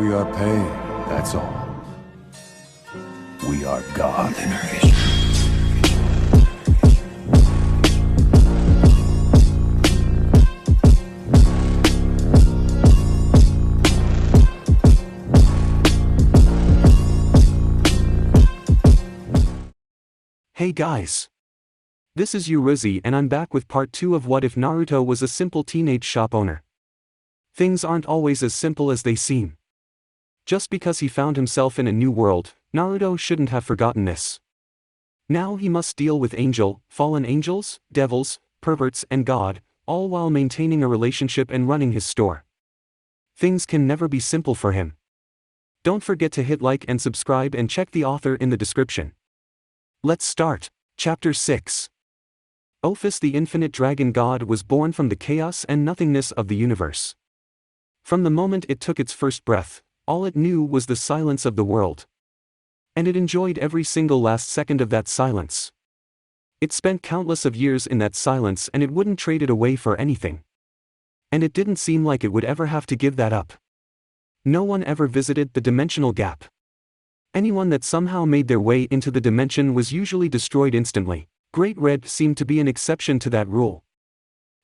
We are paid, that's all. We are God. Hey guys! This is Uruzi and I'm back with part 2 of What If Naruto Was a Simple Teenage Shop Owner. Things aren't always as simple as they seem. Just because he found himself in a new world, Naruto shouldn't have forgotten this. Now he must deal with fallen angels, devils, perverts and God, all while maintaining a relationship and running his store. Things can never be simple for him. Don't forget to hit like and subscribe and check the author in the description. Let's start. Chapter 6. Ophis the infinite dragon god was born from the chaos and nothingness of the universe. From the moment it took its first breath, all it knew was the silence of the world. And it enjoyed every single last second of that silence. It spent countless of years in that silence and it wouldn't trade it away for anything. And it didn't seem like it would ever have to give that up. No one ever visited the dimensional gap. Anyone that somehow made their way into the dimension was usually destroyed instantly. Great Red seemed to be an exception to that rule.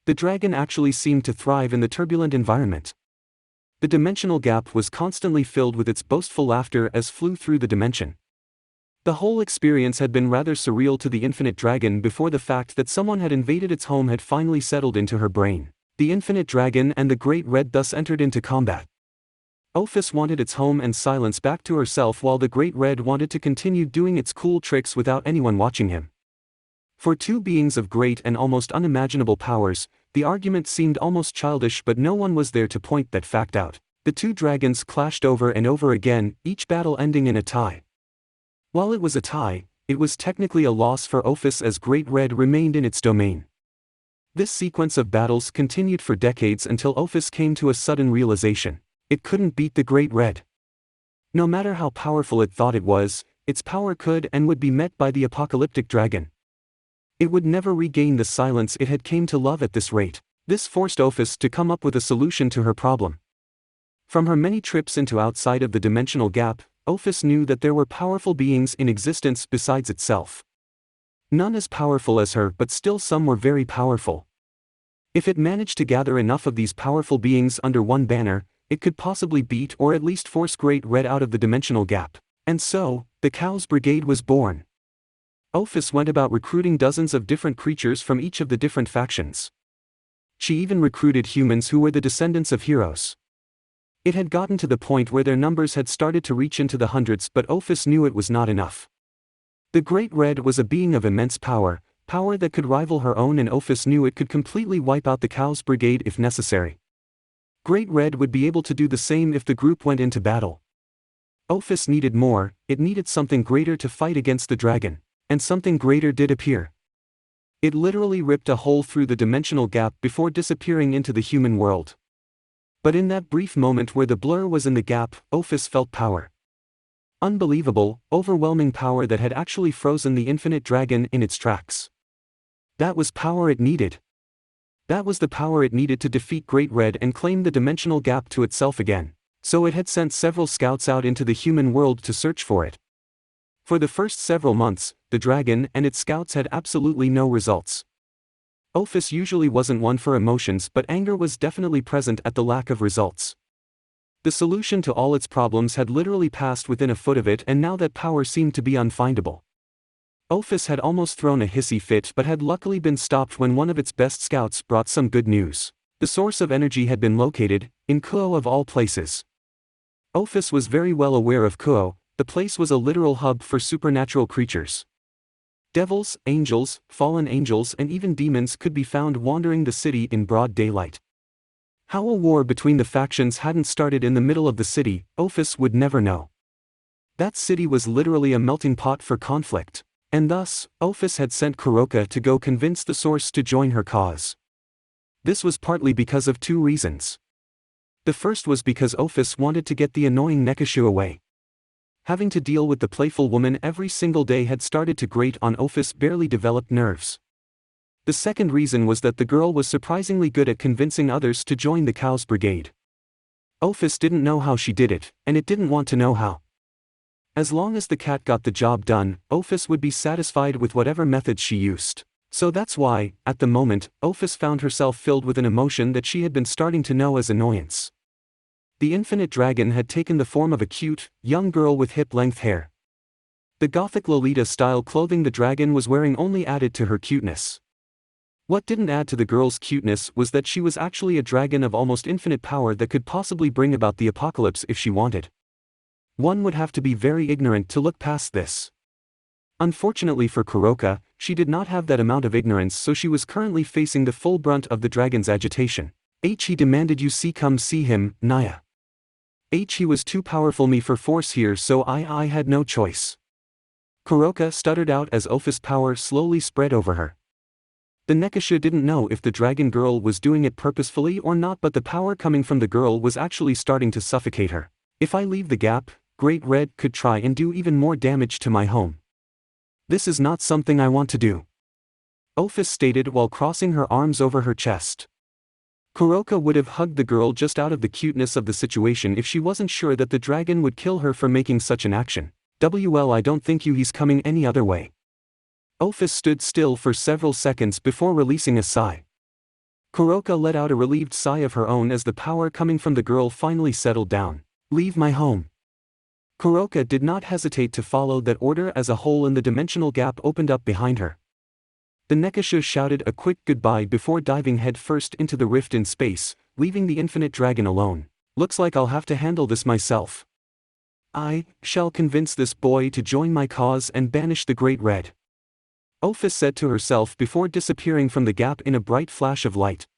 The dragon actually seemed to thrive in the turbulent environment. The dimensional gap was constantly filled with its boastful laughter as flew through the dimension. The whole experience had been rather surreal to the infinite dragon before the fact that someone had invaded its home had finally settled into her brain. The infinite dragon and the Great Red thus entered into combat. Ophis wanted its home and silence back to herself while the Great Red wanted to continue doing its cool tricks without anyone watching him. For two beings of great and almost unimaginable powers, the argument seemed almost childish, but no one was there to point that fact out. The two dragons clashed over and over again, each battle ending in a tie. While it was a tie, it was technically a loss for Ophis as Great Red remained in its domain. This sequence of battles continued for decades until Ophis came to a sudden realization. It couldn't beat the Great Red. No matter how powerful it thought it was, its power could and would be met by the apocalyptic dragon. It would never regain the silence it had came to love at this rate. This forced Ophis to come up with a solution to her problem. From her many trips into outside of the dimensional gap, Ophis knew that there were powerful beings in existence besides itself. None as powerful as her, but still some were very powerful. If it managed to gather enough of these powerful beings under one banner, it could possibly beat or at least force Great Red out of the dimensional gap. And so, the Cows Brigade was born. Ophis went about recruiting dozens of different creatures from each of the different factions. She even recruited humans who were the descendants of heroes. It had gotten to the point where their numbers had started to reach into the hundreds, but Ophis knew it was not enough. The Great Red was a being of immense power that could rival her own, and Ophis knew it could completely wipe out the Cows Brigade if necessary. Great Red would be able to do the same if the group went into battle. Ophis needed more, it needed something greater to fight against the dragon, and something greater did appear. It literally ripped a hole through the dimensional gap before disappearing into the human world. But in that brief moment where the blur was in the gap, Ophis felt power. Unbelievable, overwhelming power that had actually frozen the infinite dragon in its tracks. That was power it needed. That was the power it needed to defeat Great Red and claim the dimensional gap to itself again. So it had sent several scouts out into the human world to search for it. For the first several months, the dragon and its scouts had absolutely no results. Ophis usually wasn't one for emotions, but anger was definitely present at the lack of results. The solution to all its problems had literally passed within a foot of it, and now that power seemed to be unfindable. Ophis had almost thrown a hissy fit but had luckily been stopped when one of its best scouts brought some good news. The source of energy had been located, in Kuo of all places. Ophis was very well aware of Kuo. The place was a literal hub for supernatural creatures. Devils, angels, fallen angels and even demons could be found wandering the city in broad daylight. How a war between the factions hadn't started in the middle of the city, Ophis would never know. That city was literally a melting pot for conflict. And thus, Ophis had sent Kuroka to go convince the source to join her cause. This was partly because of two reasons. The first was because Ophis wanted to get the annoying Nekashu away. Having to deal with the playful woman every single day had started to grate on Ophis' barely developed nerves. The second reason was that the girl was surprisingly good at convincing others to join the Cows Brigade. Ophis didn't know how she did it, and it didn't want to know how. As long as the cat got the job done, Ophis would be satisfied with whatever methods she used. So that's why, at the moment, Ophis found herself filled with an emotion that she had been starting to know as annoyance. The infinite dragon had taken the form of a cute, young girl with hip-length hair. The gothic Lolita-style clothing the dragon was wearing only added to her cuteness. What didn't add to the girl's cuteness was that she was actually a dragon of almost infinite power that could possibly bring about the apocalypse if she wanted. One would have to be very ignorant to look past this. Unfortunately for Kuroka, she did not have that amount of ignorance, so she was currently facing the full brunt of the dragon's agitation. He demanded you come see him, Naya. He was too powerful me for force here, so I had no choice. Kuroka stuttered out as Ophis' power slowly spread over her. The Nekasha didn't know if the dragon girl was doing it purposefully or not, but the power coming from the girl was actually starting to suffocate her. If I leave the gap, Great Red could try and do even more damage to my home. This is not something I want to do, Ophis stated while crossing her arms over her chest. Kuroka would have hugged the girl just out of the cuteness of the situation if she wasn't sure that the dragon would kill her for making such an action. Well, I don't think he's coming any other way. Ophis stood still for several seconds before releasing a sigh. Kuroka let out a relieved sigh of her own as the power coming from the girl finally settled down. Leave my home. Kuroka did not hesitate to follow that order as a hole in the dimensional gap opened up behind her. The Nekasha shouted a quick goodbye before diving headfirst into the rift in space, leaving the infinite dragon alone. Looks like I'll have to handle this myself. I shall convince this boy to join my cause and banish the Great Red, Ophis said to herself before disappearing from the gap in a bright flash of light.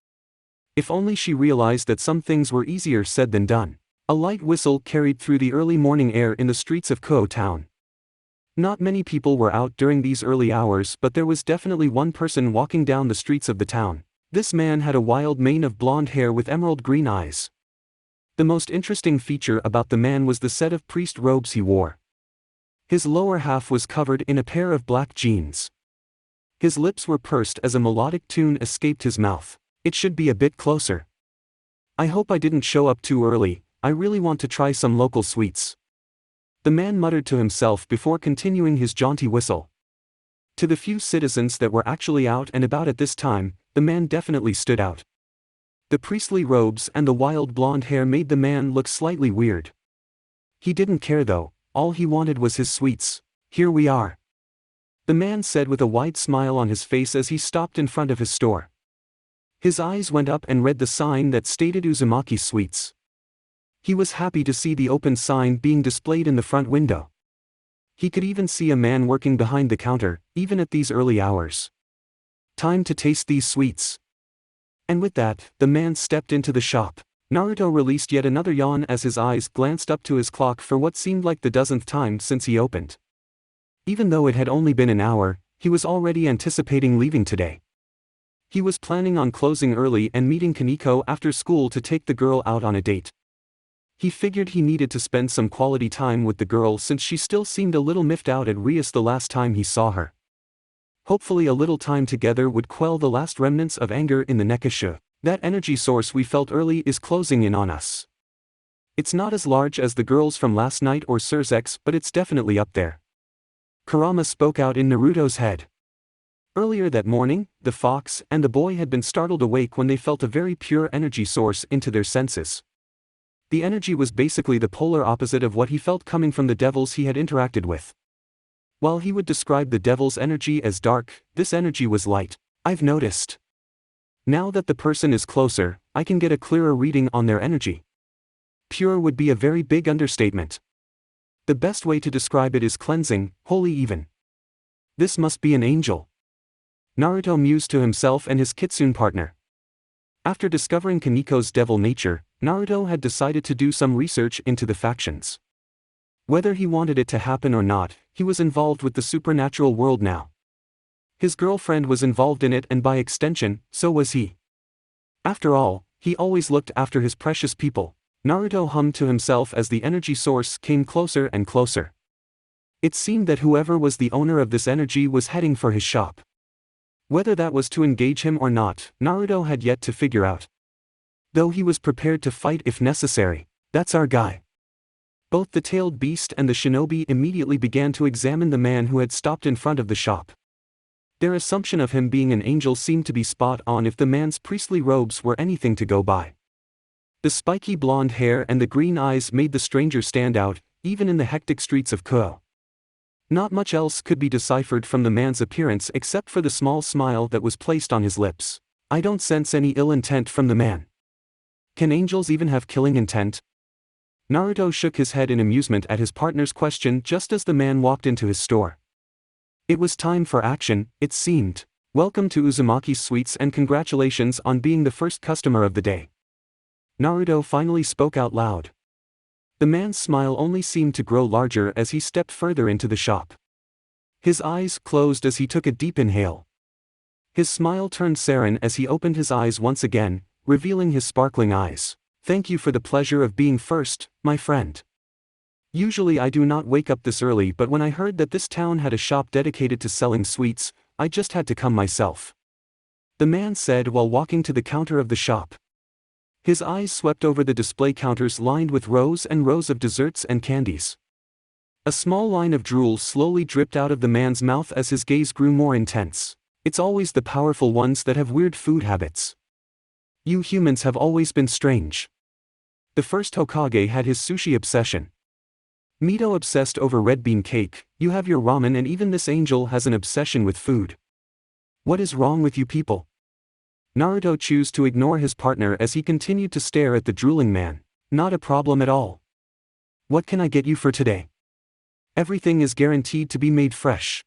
If only she realized that some things were easier said than done. A light whistle carried through the early morning air in the streets of Kuo town. Not many people were out during these early hours, but there was definitely one person walking down the streets of the town. This man had a wild mane of blonde hair with emerald green eyes. The most interesting feature about the man was the set of priest robes he wore. His lower half was covered in a pair of black jeans. His lips were pursed as a melodic tune escaped his mouth. It should be a bit closer. I hope I didn't show up too early, I really want to try some local sweets. The man muttered to himself before continuing his jaunty whistle. To the few citizens that were actually out and about at this time, the man definitely stood out. The priestly robes and the wild blonde hair made the man look slightly weird. He didn't care though, all he wanted was his sweets. Here we are, the man said with a wide smile on his face as he stopped in front of his store. His eyes went up and read the sign that stated Uzumaki Sweets. He was happy to see the open sign being displayed in the front window. He could even see a man working behind the counter, even at these early hours. Time to taste these sweets. And with that, the man stepped into the shop. Naruto released yet another yawn as his eyes glanced up to his clock for what seemed like the dozenth time since he opened. Even though it had only been an hour, he was already anticipating leaving today. He was planning on closing early and meeting Kaneko after school to take the girl out on a date. He figured he needed to spend some quality time with the girl since she still seemed a little miffed out at Rias the last time he saw her. Hopefully a little time together would quell the last remnants of anger in the Nekasha. That energy source we felt early is closing in on us. It's not as large as the girls from last night or Surzex, but it's definitely up there. Kurama spoke out in Naruto's head. Earlier that morning, the fox and the boy had been startled awake when they felt a very pure energy source into their senses. The energy was basically the polar opposite of what he felt coming from the devils he had interacted with. While he would describe the devil's energy as dark, this energy was light. I've noticed. Now that the person is closer, I can get a clearer reading on their energy. Pure would be a very big understatement. The best way to describe it is cleansing, holy even. This must be an angel. Naruto mused to himself and his kitsune partner. After discovering Kaneko's devil nature, Naruto had decided to do some research into the factions. Whether he wanted it to happen or not, he was involved with the supernatural world now. His girlfriend was involved in it and by extension, so was he. After all, he always looked after his precious people. Naruto hummed to himself as the energy source came closer and closer. It seemed that whoever was the owner of this energy was heading for his shop. Whether that was to engage him or not, Naruto had yet to figure out. Though he was prepared to fight if necessary. That's our guy. Both the tailed beast and the shinobi immediately began to examine the man who had stopped in front of the shop. Their assumption of him being an angel seemed to be spot on if the man's priestly robes were anything to go by. The spiky blonde hair and the green eyes made the stranger stand out, even in the hectic streets of Kuo. Not much else could be deciphered from the man's appearance except for the small smile that was placed on his lips. I don't sense any ill intent from the man. Can angels even have killing intent? Naruto shook his head in amusement at his partner's question just as the man walked into his store. It was time for action, it seemed. Welcome to Uzumaki's Sweets and congratulations on being the first customer of the day. Naruto finally spoke out loud. The man's smile only seemed to grow larger as he stepped further into the shop. His eyes closed as he took a deep inhale. His smile turned serene as he opened his eyes once again, revealing his sparkling eyes. Thank you for the pleasure of being first, my friend. Usually I do not wake up this early, but when I heard that this town had a shop dedicated to selling sweets, I just had to come myself. The man said while walking to the counter of the shop. His eyes swept over the display counters lined with rows and rows of desserts and candies. A small line of drool slowly dripped out of the man's mouth as his gaze grew more intense. It's always the powerful ones that have weird food habits. You humans have always been strange. The first Hokage had his sushi obsession. Mito obsessed over red bean cake, you have your ramen, and even this angel has an obsession with food. What is wrong with you people? Naruto chose to ignore his partner as he continued to stare at the drooling man. Not a problem at all. What can I get you for today? Everything is guaranteed to be made fresh.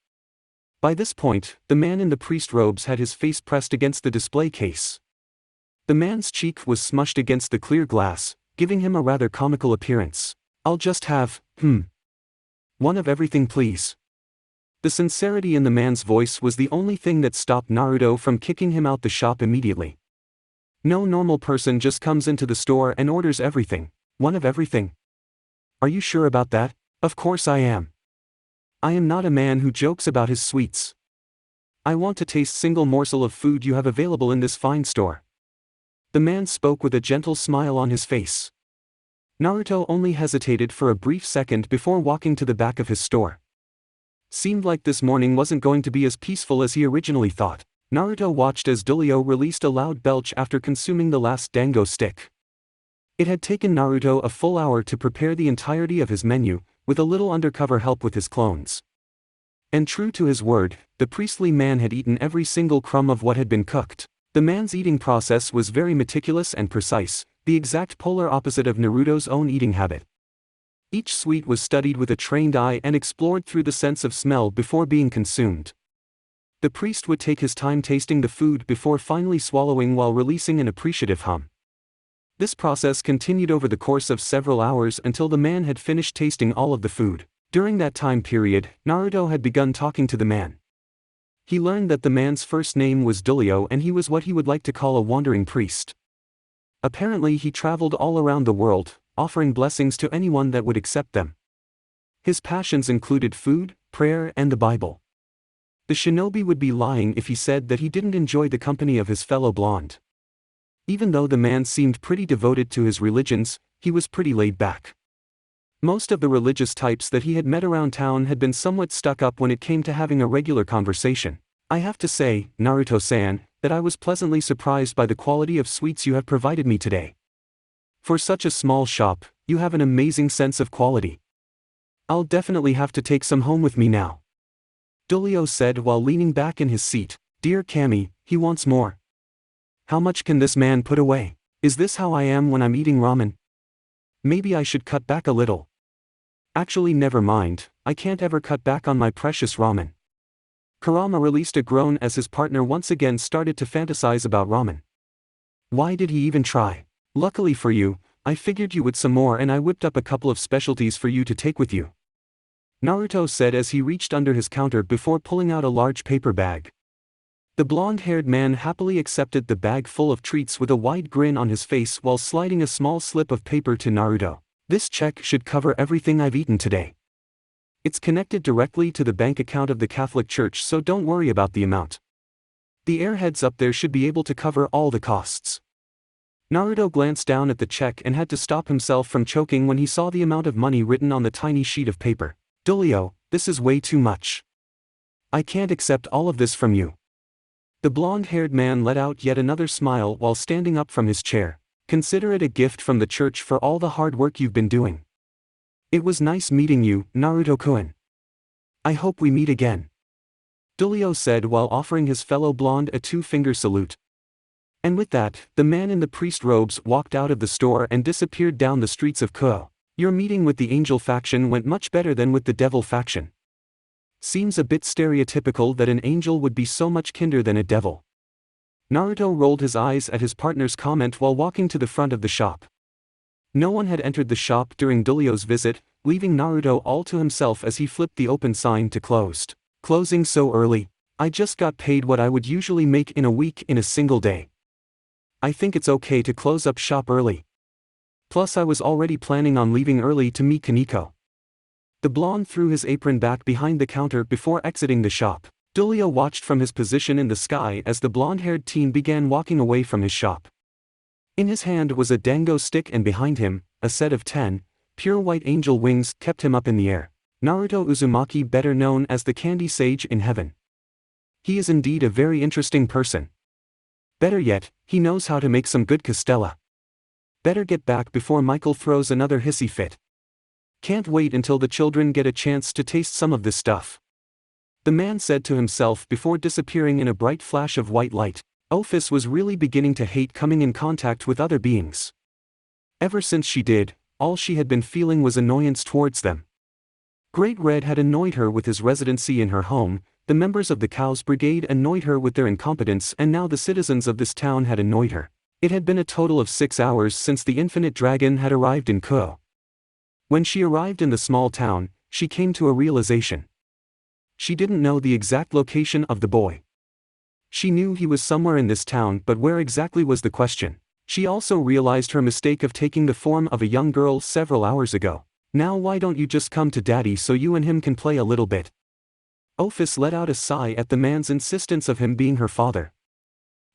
By this point, the man in the priest robes had his face pressed against the display case. The man's cheek was smushed against the clear glass, giving him a rather comical appearance. I'll just have, one of everything please. The sincerity in the man's voice was the only thing that stopped Naruto from kicking him out the shop immediately. No normal person just comes into the store and orders everything. One of everything. Are you sure about that? Of course I am. I am not a man who jokes about his sweets. I want to taste single morsel of food you have available in this fine store. The man spoke with a gentle smile on his face. Naruto only hesitated for a brief second before walking to the back of his store. Seemed like this morning wasn't going to be as peaceful as he originally thought. Naruto watched as Dulio released a loud belch after consuming the last dango stick. It had taken Naruto a full hour to prepare the entirety of his menu, with a little undercover help with his clones. And true to his word, the priestly man had eaten every single crumb of what had been cooked. The man's eating process was very meticulous and precise, the exact polar opposite of Naruto's own eating habit. Each sweet was studied with a trained eye and explored through the sense of smell before being consumed. The priest would take his time tasting the food before finally swallowing while releasing an appreciative hum. This process continued over the course of several hours until the man had finished tasting all of the food. During that time period, Naruto had begun talking to the man. He learned that the man's first name was Dulio and he was what he would like to call a wandering priest. Apparently he traveled all around the world, offering blessings to anyone that would accept them. His passions included food, prayer, and the Bible. The shinobi would be lying if he said that he didn't enjoy the company of his fellow blonde. Even though the man seemed pretty devoted to his religions, he was pretty laid back. Most of the religious types that he had met around town had been somewhat stuck up when it came to having a regular conversation. I have to say, Naruto-san, that I was pleasantly surprised by the quality of sweets you have provided me today. For such a small shop, you have an amazing sense of quality. I'll definitely have to take some home with me now. Dulio said while leaning back in his seat. Dear Kami, he wants more. How much can this man put away? Is this how I am when I'm eating ramen? Maybe I should cut back a little. Actually never mind, I can't ever cut back on my precious ramen. Kurama released a groan as his partner once again started to fantasize about ramen. Why did he even try? Luckily for you, I figured you would some more and I whipped up a couple of specialties for you to take with you. Naruto said as he reached under his counter before pulling out a large paper bag. The blonde-haired man happily accepted the bag full of treats with a wide grin on his face while sliding a small slip of paper to Naruto. This check should cover everything I've eaten today. It's connected directly to the bank account of the Catholic Church, so don't worry about the amount. The airheads up there should be able to cover all the costs. Naruto glanced down at the check and had to stop himself from choking when he saw the amount of money written on the tiny sheet of paper. "Dulio, this is way too much. I can't accept all of this from you." The blonde-haired man let out yet another smile while standing up from his chair. "Consider it a gift from the church for all the hard work you've been doing. It was nice meeting you, Naruto-kun. I hope we meet again," Dulio said while offering his fellow blonde a two-finger salute. And with that, the man in the priest robes walked out of the store and disappeared down the streets of Kuo. "Your meeting with the angel faction went much better than with the devil faction. Seems a bit stereotypical that an angel would be so much kinder than a devil." Naruto rolled his eyes at his partner's comment while walking to the front of the shop. No one had entered the shop during Dulio's visit, leaving Naruto all to himself as he flipped the open sign to closed. "Closing so early? I just got paid what I would usually make in a week in a single day. I think it's okay to close up shop early. Plus I was already planning on leaving early to meet Kaniko." The blonde threw his apron back behind the counter before exiting the shop. Dulio watched from his position in the sky as the blonde-haired teen began walking away from his shop. In his hand was a dango stick and behind him, a set of 10 pure white angel wings kept him up in the air. Naruto Uzumaki, better known as the Candy Sage in Heaven. He is indeed a very interesting person. Better yet, he knows how to make some good castella. Better get back before Michael throws another hissy fit. Can't wait until the children get a chance to taste some of this stuff," the man said to himself before disappearing in a bright flash of white light. Ophis was really beginning to hate coming in contact with other beings. Ever since she did, all she had been feeling was annoyance towards them. Great Red had annoyed her with his residency in her home, the members of the Cows Brigade annoyed her with their incompetence, and now the citizens of this town had annoyed her. It had been a total of 6 hours since the Infinite Dragon had arrived in Kuo. When she arrived in the small town, she came to a realization. She didn't know the exact location of the boy. She knew he was somewhere in this town, but where exactly was the question. She also realized her mistake of taking the form of a young girl several hours ago. "Now why don't you just come to Daddy so you and him can play a little bit?" Ophis let out a sigh at the man's insistence of him being her father.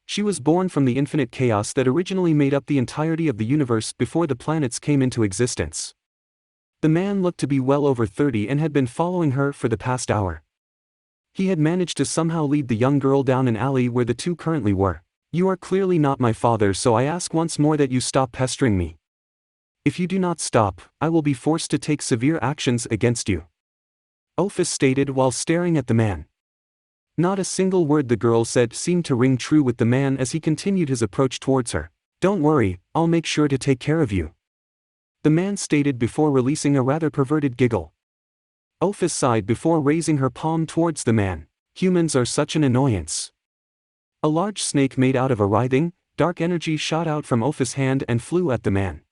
She was born from the infinite chaos that originally made up the entirety of the universe before the planets came into existence. The man looked to be well over 30 and had been following her for the past hour. He had managed to somehow lead the young girl down an alley where the two currently were. "You are clearly not my father, so I ask once more that you stop pestering me. If you do not stop, I will be forced to take severe actions against you," Ophis stated while staring at the man. Not a single word the girl said seemed to ring true with the man as he continued his approach towards her. "Don't worry, I'll make sure to take care of you," the man stated before releasing a rather perverted giggle. Ophis sighed before raising her palm towards the man. "Humans are such an annoyance." A large snake made out of a writhing, dark energy shot out from Ophis' hand and flew at the man.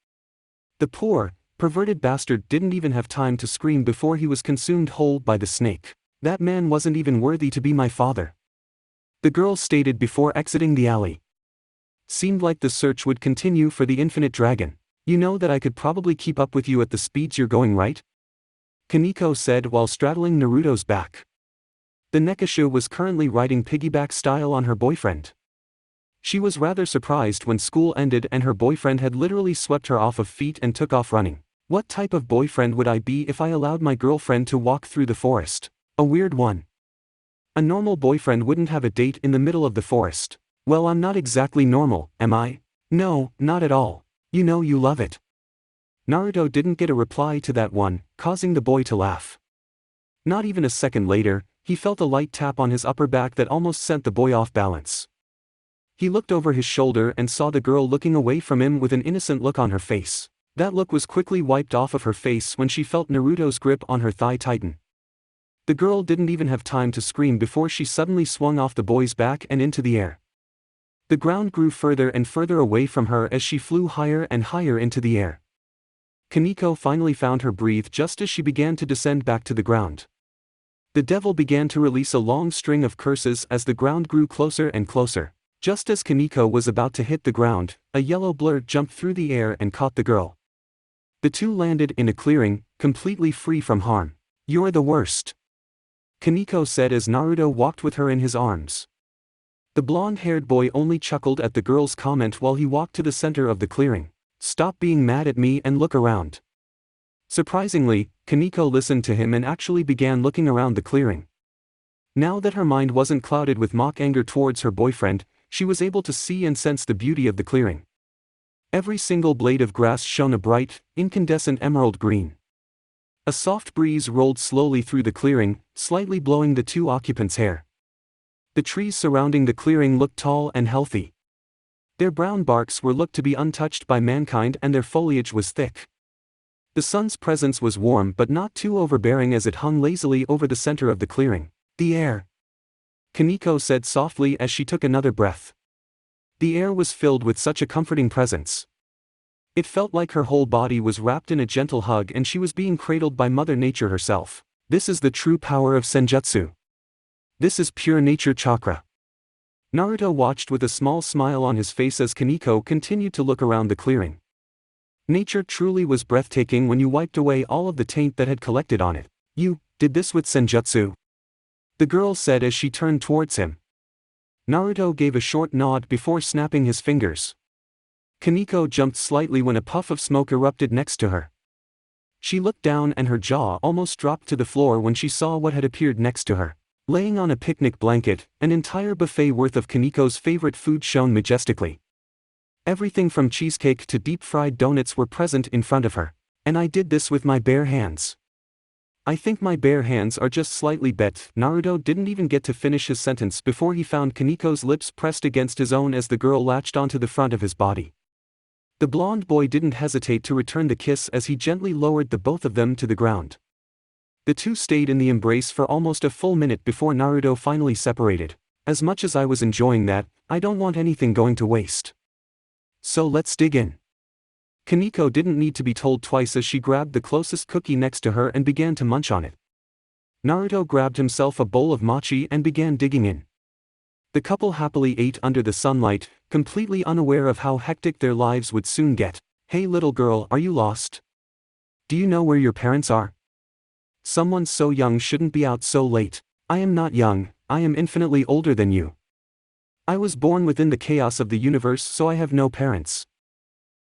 The poor, perverted bastard didn't even have time to scream before he was consumed whole by the snake. "That man wasn't even worthy to be my father," the girl stated before exiting the alley. "Seemed like the search would continue for the Infinite Dragon. You know that I could probably keep up with you at the speeds you're going, right?" Kaniko said while straddling Naruto's back. The Nekashu was currently riding piggyback style on her boyfriend. She was rather surprised when school ended and her boyfriend had literally swept her off of feet and took off running. "What type of boyfriend would I be if I allowed my girlfriend to walk through the forest? A weird one. A normal boyfriend wouldn't have a date in the middle of the forest." "Well, I'm not exactly normal, am I?" "No, not at all. You know you love it." Naruto didn't get a reply to that one, causing the boy to laugh. Not even a second later, he felt a light tap on his upper back that almost sent the boy off balance. He looked over his shoulder and saw the girl looking away from him with an innocent look on her face. That look was quickly wiped off of her face when she felt Naruto's grip on her thigh tighten. The girl didn't even have time to scream before she suddenly swung off the boy's back and into the air. The ground grew further and further away from her as she flew higher and higher into the air. Kaniko finally found her breath just as she began to descend back to the ground. The devil began to release a long string of curses as the ground grew closer and closer. Just as Kaniko was about to hit the ground, a yellow blur jumped through the air and caught the girl. The two landed in a clearing, completely free from harm. "You're the worst," Kaniko said as Naruto walked with her in his arms. The blonde-haired boy only chuckled at the girl's comment while he walked to the center of the clearing. "Stop being mad at me and look around." Surprisingly, Kaniko listened to him and actually began looking around the clearing. Now that her mind wasn't clouded with mock anger towards her boyfriend, she was able to see and sense the beauty of the clearing. Every single blade of grass shone a bright, incandescent emerald green. A soft breeze rolled slowly through the clearing, slightly blowing the two occupants' hair. The trees surrounding the clearing looked tall and healthy. Their brown barks were looked to be untouched by mankind and their foliage was thick. The sun's presence was warm but not too overbearing as it hung lazily over the center of the clearing. "The air," Kaniko said softly as she took another breath. The air was filled with such a comforting presence. It felt like her whole body was wrapped in a gentle hug and she was being cradled by Mother Nature herself. This is the true power of Senjutsu. This is pure nature chakra. Naruto watched with a small smile on his face as Kaniko continued to look around the clearing. Nature truly was breathtaking when you wiped away all of the taint that had collected on it. "You did this with Senjutsu?" the girl said as she turned towards him. Naruto gave a short nod before snapping his fingers. Kaniko jumped slightly when a puff of smoke erupted next to her. She looked down and her jaw almost dropped to the floor when she saw what had appeared next to her. Laying on a picnic blanket, an entire buffet worth of Kaniko's favorite food shone majestically. Everything from cheesecake to deep-fried donuts were present in front of her. "And I did this with my bare hands. I think my bare hands are just slightly bet." Naruto didn't even get to finish his sentence before he found Kaniko's lips pressed against his own as the girl latched onto the front of his body. The blonde boy didn't hesitate to return the kiss as he gently lowered the both of them to the ground. The two stayed in the embrace for almost a full minute before Naruto finally separated. "As much as I was enjoying that, I don't want anything going to waste. So let's dig in." Kaniko didn't need to be told twice as she grabbed the closest cookie next to her and began to munch on it. Naruto grabbed himself a bowl of mochi and began digging in. The couple happily ate under the sunlight, completely unaware of how hectic their lives would soon get. "Hey little girl, are you lost? Do you know where your parents are? Someone so young shouldn't be out so late." "I am not young, I am infinitely older than you. I was born within the chaos of the universe so I have no parents.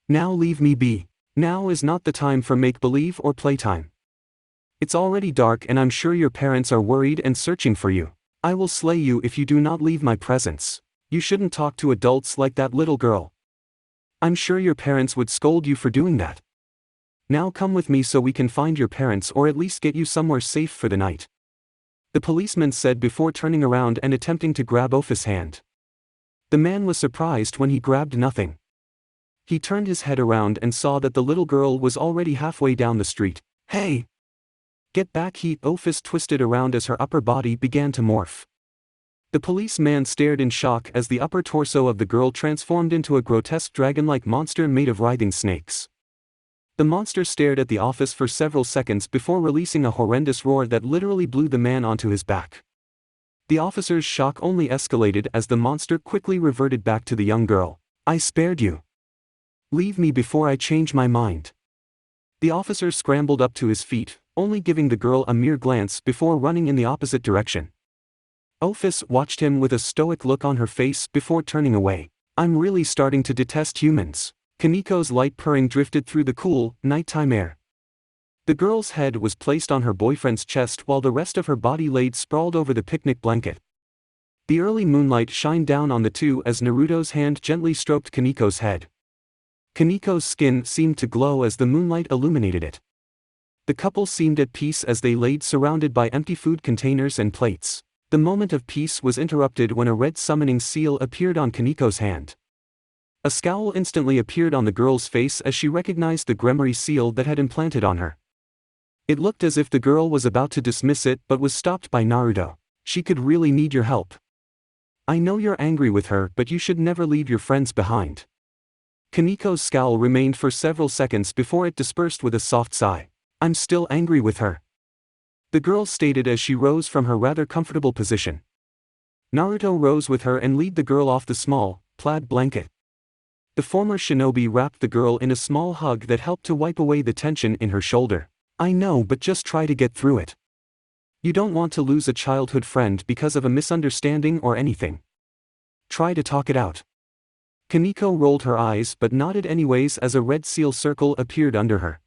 Now leave me be. Now is not the time for make-believe or playtime. It's already dark and I'm sure your parents are worried and searching for you. I will slay you if you do not leave my presence. You shouldn't talk to adults like that little girl. I'm sure your parents would scold you for doing that. Now come with me so we can find your parents or at least get you somewhere safe for the night," the policeman said before turning around and attempting to grab Ophi's hand. The man was surprised when he grabbed nothing. He turned his head around and saw that the little girl was already halfway down the street. "Hey! Get back!" Ophis twisted around as her upper body began to morph. The policeman stared in shock as the upper torso of the girl transformed into a grotesque dragon-like monster made of writhing snakes. The monster stared at the office for several seconds before releasing a horrendous roar that literally blew the man onto his back. The officer's shock only escalated as the monster quickly reverted back to the young girl. "I spared you. Leave me before I change my mind." The officer scrambled up to his feet, only giving the girl a mere glance before running in the opposite direction. Ophis watched him with a stoic look on her face before turning away. "I'm really starting to detest humans." Kaniko's light purring drifted through the cool, nighttime air. The girl's head was placed on her boyfriend's chest while the rest of her body laid sprawled over the picnic blanket. The early moonlight shined down on the two as Naruto's hand gently stroked Kaniko's head. Kaniko's skin seemed to glow as the moonlight illuminated it. The couple seemed at peace as they laid surrounded by empty food containers and plates. The moment of peace was interrupted when a red summoning seal appeared on Kaniko's hand. A scowl instantly appeared on the girl's face as she recognized the Gremory seal that had implanted on her. It looked as if the girl was about to dismiss it but was stopped by Naruto. "She could really need your help. I know you're angry with her but you should never leave your friends behind." Kaniko's scowl remained for several seconds before it dispersed with a soft sigh. "I'm still angry with her," the girl stated as she rose from her rather comfortable position. Naruto rose with her and led the girl off the small, plaid blanket. The former shinobi wrapped the girl in a small hug that helped to wipe away the tension in her shoulder. "I know, but just try to get through it. You don't want to lose a childhood friend because of a misunderstanding or anything. Try to talk it out. Kaniko rolled her eyes but nodded anyways as a red seal circle appeared under her.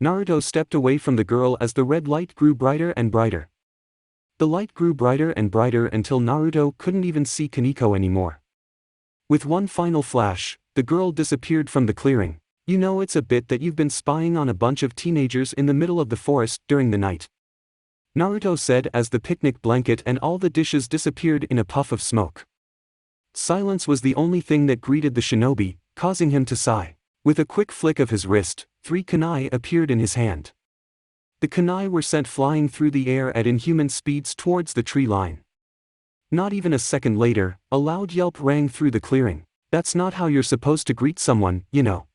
Naruto stepped away from the girl as the red light grew brighter and brighter. The light grew brighter and brighter until Naruto couldn't even see Kaniko anymore. With one final flash, the girl disappeared from the clearing. You know, it's a bit that you've been spying on a bunch of teenagers in the middle of the forest during the night, Naruto said as the picnic blanket and all the dishes disappeared in a puff of smoke. Silence was the only thing that greeted the shinobi, causing him to sigh. With a quick flick of his wrist, 3 Kanai appeared in his hand. The Kanai were sent flying through the air at inhuman speeds towards the tree line. Not even a second later, a loud yelp rang through the clearing. That's not how you're supposed to greet someone, you know.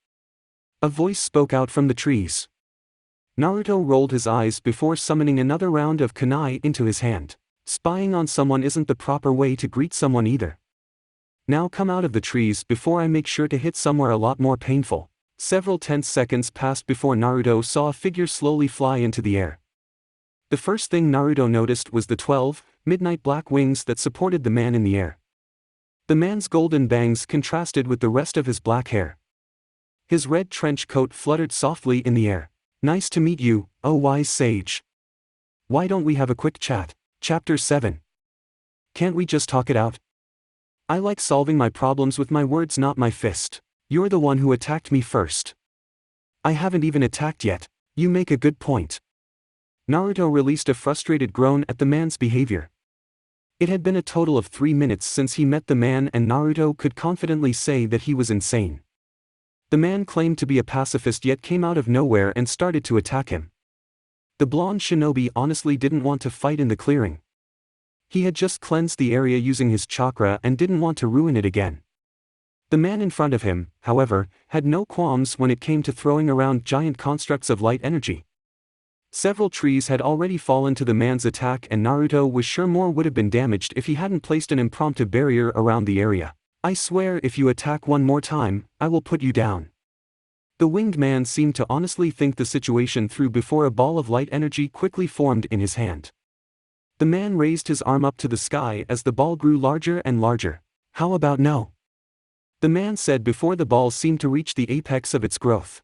A voice spoke out from the trees. Naruto rolled his eyes before summoning another round of Kanai into his hand. Spying on someone isn't the proper way to greet someone either. Now come out of the trees before I make sure to hit somewhere a lot more painful. Several tense seconds passed before Naruto saw a figure slowly fly into the air. The first thing Naruto noticed was the 12, midnight black wings that supported the man in the air. The man's golden bangs contrasted with the rest of his black hair. His red trench coat fluttered softly in the air. Nice to meet you, oh wise sage. Why don't we have a quick chat? Chapter 7. Can't we just talk it out? I like solving my problems with my words, not my fist. You're the one who attacked me first. I haven't even attacked yet. You make a good point. Naruto released a frustrated groan at the man's behavior. It had been a total of 3 minutes since he met the man, and Naruto could confidently say that he was insane. The man claimed to be a pacifist yet came out of nowhere and started to attack him. The blonde shinobi honestly didn't want to fight in the clearing. He had just cleansed the area using his chakra and didn't want to ruin it again. The man in front of him, however, had no qualms when it came to throwing around giant constructs of light energy. Several trees had already fallen to the man's attack, and Naruto was sure more would have been damaged if he hadn't placed an impromptu barrier around the area. I swear if you attack one more time, I will put you down. The winged man seemed to honestly think the situation through before a ball of light energy quickly formed in his hand. The man raised his arm up to the sky as the ball grew larger and larger. How about no? The man said before the ball seemed to reach the apex of its growth.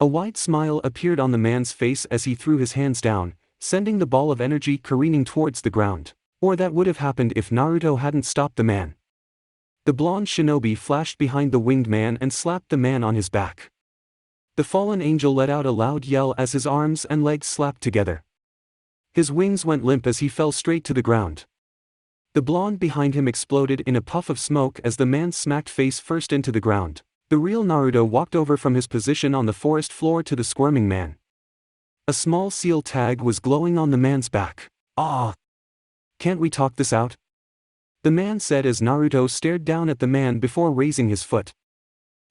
A wide smile appeared on the man's face as he threw his hands down, sending the ball of energy careening towards the ground. Or that would have happened if Naruto hadn't stopped the man. The blonde shinobi flashed behind the winged man and slapped the man on his back. The fallen angel let out a loud yell as his arms and legs slapped together. His wings went limp as he fell straight to the ground. The blonde behind him exploded in a puff of smoke as the man smacked face first into the ground. The real Naruto walked over from his position on the forest floor to the squirming man. A small seal tag was glowing on the man's back. Ah! Can't we talk this out? The man said as Naruto stared down at the man before raising his foot.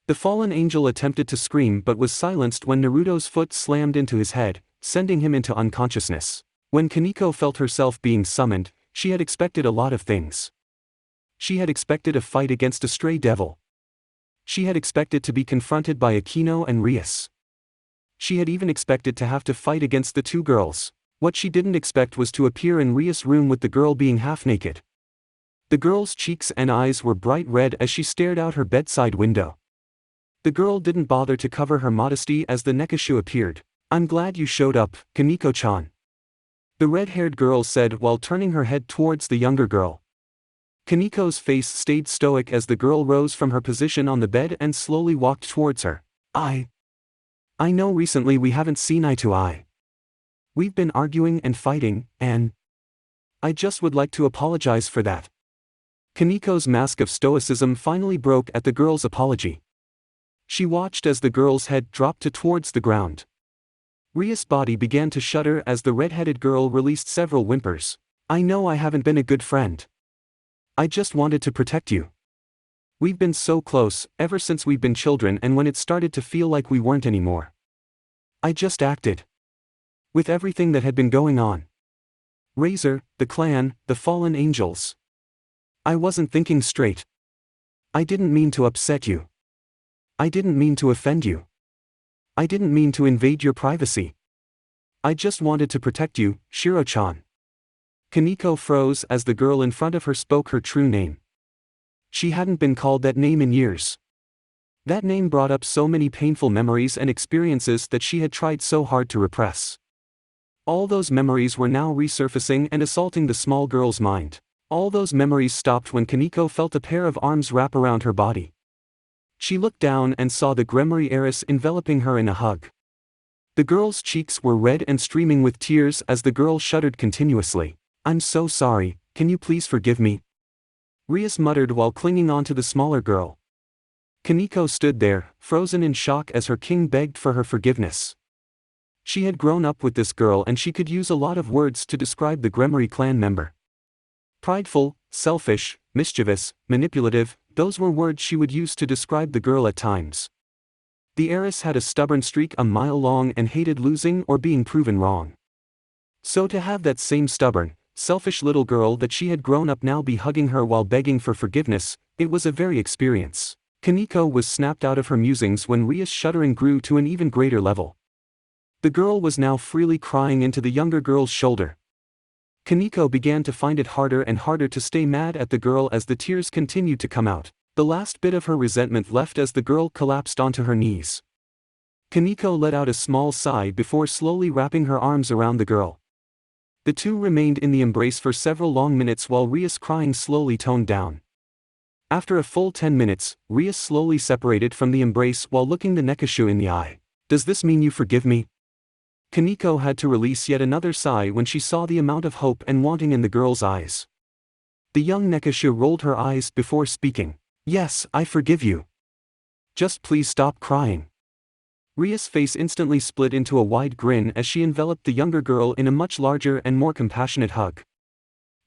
The fallen angel attempted to scream but was silenced when Naruto's foot slammed into his head, sending him into unconsciousness. When Kaniko felt herself being summoned, she had expected a lot of things. She had expected a fight against a stray devil. She had expected to be confronted by Akino and Rias. She had even expected to have to fight against the 2 girls. What she didn't expect was to appear in Rias' room with the girl being half naked. The girl's cheeks and eyes were bright red as she stared out her bedside window. The girl didn't bother to cover her modesty as the Nekashu appeared. I'm glad you showed up, Kaniko-chan. The red-haired girl said while turning her head towards the younger girl. Kaniko's face stayed stoic as the girl rose from her position on the bed and slowly walked towards her. I know recently we haven't seen eye to eye. We've been arguing and fighting, and I just would like to apologize for that. Kaniko's mask of stoicism finally broke at the girl's apology. She watched as the girl's head dropped towards the ground. Ria's body began to shudder as the red-headed girl released several whimpers. I know I haven't been a good friend. I just wanted to protect you. We've been so close, ever since we've been children, and when it started to feel like we weren't anymore, I just acted. With everything that had been going on. Razor, the clan, the fallen angels. I wasn't thinking straight. I didn't mean to upset you. I didn't mean to offend you. I didn't mean to invade your privacy. I just wanted to protect you, Shiro-chan. Kaniko froze as the girl in front of her spoke her true name. She hadn't been called that name in years. That name brought up so many painful memories and experiences that she had tried so hard to repress. All those memories were now resurfacing and assaulting the small girl's mind. All those memories stopped when Kaniko felt a pair of arms wrap around her body. She looked down and saw the Gremory heiress enveloping her in a hug. The girl's cheeks were red and streaming with tears as the girl shuddered continuously. "I'm so sorry, can you please forgive me?" Rias muttered while clinging onto the smaller girl. Kaniko stood there, frozen in shock as her king begged for her forgiveness. She had grown up with this girl and she could use a lot of words to describe the Gremory clan member. Prideful, selfish, mischievous, manipulative, those were words she would use to describe the girl at times. The heiress had a stubborn streak a mile long and hated losing or being proven wrong. So to have that same stubborn, selfish little girl that she had grown up now be hugging her while begging for forgiveness, it was a very experience. Kaniko was snapped out of her musings when Ria's shuddering grew to an even greater level. The girl was now freely crying into the younger girl's shoulder. Kaniko began to find it harder and harder to stay mad at the girl as the tears continued to come out. The last bit of her resentment left as the girl collapsed onto her knees. Kaniko let out a small sigh before slowly wrapping her arms around the girl. The two remained in the embrace for several long minutes while Ria's crying slowly toned down. After a full 10 minutes, Ria slowly separated from the embrace while looking the Nekashu in the eye. "Does this mean you forgive me?" Kaniko had to release yet another sigh when she saw the amount of hope and wanting in the girl's eyes. The young Nekashu rolled her eyes before speaking. "Yes, I forgive you. Just please stop crying." Ria's face instantly split into a wide grin as she enveloped the younger girl in a much larger and more compassionate hug.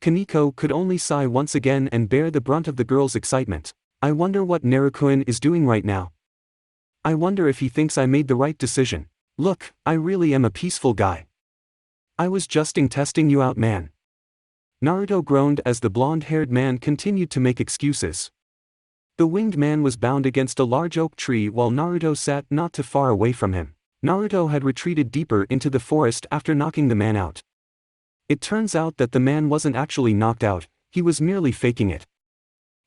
Kaniko could only sigh once again and bear the brunt of the girl's excitement. "I wonder what Naruto is doing right now. I wonder if he thinks I made the right decision. Look, I really am a peaceful guy. I was just testing you out, man." Naruto groaned as the blonde-haired man continued to make excuses. The winged man was bound against a large oak tree while Naruto sat not too far away from him. Naruto had retreated deeper into the forest after knocking the man out. It turns out that the man wasn't actually knocked out, he was merely faking it.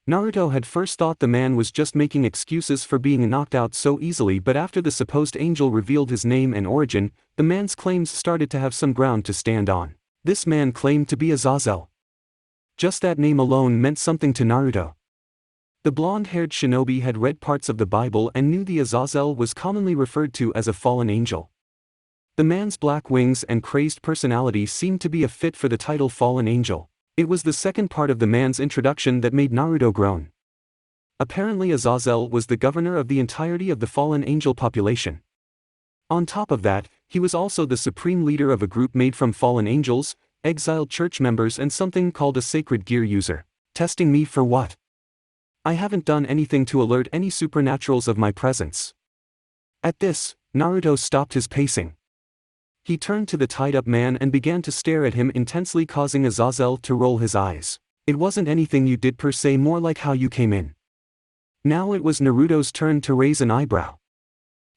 Naruto had first thought the man was just making excuses for being knocked out so easily, but after the supposed angel revealed his name and origin, the man's claims started to have some ground to stand on. This man claimed to be Azazel. Just that name alone meant something to Naruto. The blonde-haired shinobi had read parts of the Bible and knew the Azazel was commonly referred to as a fallen angel. The man's black wings and crazed personality seemed to be a fit for the title Fallen Angel. It was the second part of the man's introduction that made Naruto groan. Apparently Azazel was the governor of the entirety of the fallen angel population. On top of that, he was also the supreme leader of a group made from fallen angels, exiled church members and something called a sacred gear user. Testing me for what? I haven't done anything to alert any supernaturals of my presence. At this, Naruto stopped his pacing. He turned to the tied-up man and began to stare at him intensely, causing Azazel to roll his eyes. "It wasn't anything you did per se, more like how you came in." Now it was Naruto's turn to raise an eyebrow.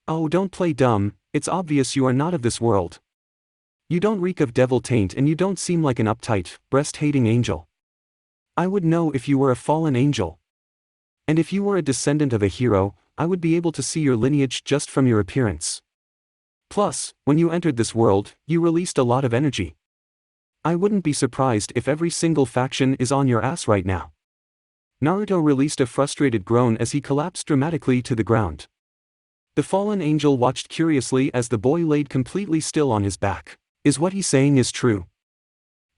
"Oh, don't play dumb, it's obvious you are not of this world. You don't reek of devil taint and you don't seem like an uptight, breast-hating angel. I would know if you were a fallen angel. And if you were a descendant of a hero, I would be able to see your lineage just from your appearance. Plus, when you entered this world, you released a lot of energy. I wouldn't be surprised if every single faction is on your ass right now." Naruto released a frustrated groan as he collapsed dramatically to the ground. The fallen angel watched curiously as the boy laid completely still on his back. "Is what he's saying is true?"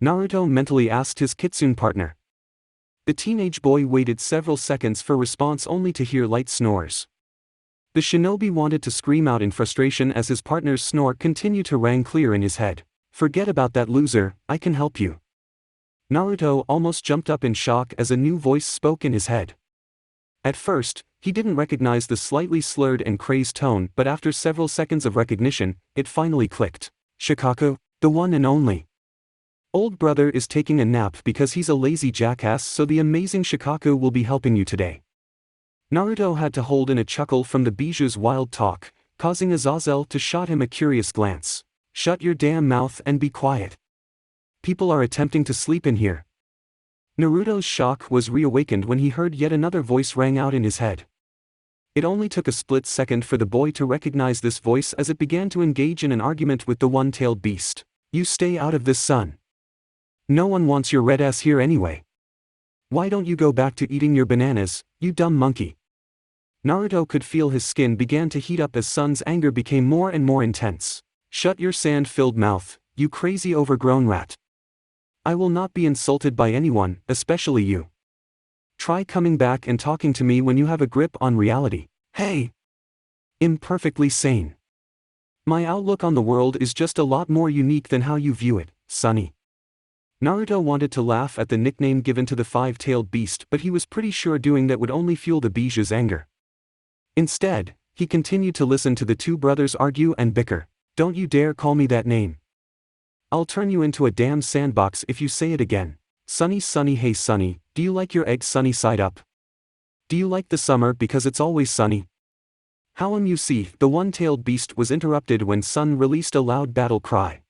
Naruto mentally asked his kitsune partner. The teenage boy waited several seconds for response only to hear light snores. The shinobi wanted to scream out in frustration as his partner's snore continued to ring clear in his head. "Forget about that loser, I can help you." Naruto almost jumped up in shock as a new voice spoke in his head. At first, he didn't recognize the slightly slurred and crazed tone, but after several seconds of recognition, it finally clicked. "Shikaku, the one and only. Old brother is taking a nap because he's a lazy jackass, so the amazing Shikaku will be helping you today." Naruto had to hold in a chuckle from the Biju's wild talk, causing Azazel to shot him a curious glance. "Shut your damn mouth and be quiet. People are attempting to sleep in here." Naruto's shock was reawakened when he heard yet another voice rang out in his head. It only took a split second for the boy to recognize this voice as it began to engage in an argument with the one-tailed beast. You stay out of this, son. No one wants your red ass here anyway. Why don't you go back to eating your bananas, you dumb monkey? Naruto could feel his skin began to heat up as Son's anger became more and more intense. Shut your sand-filled mouth, you crazy overgrown rat. I will not be insulted by anyone, especially you. Try coming back and talking to me when you have a grip on reality. Hey! Imperfectly sane. My outlook on the world is just a lot more unique than how you view it, Sonny. Naruto wanted to laugh at the nickname given to the five-tailed beast, but he was pretty sure doing that would only fuel the Biju's anger. Instead, he continued to listen to the two brothers argue and bicker. Don't you dare call me that name. I'll turn you into a damn sandbox if you say it again. Sunny, sunny, hey Sunny, do you like your eggs sunny side up? Do you like the summer because it's always sunny? How'm you see, the one-tailed beast was interrupted when Sun released a loud battle cry.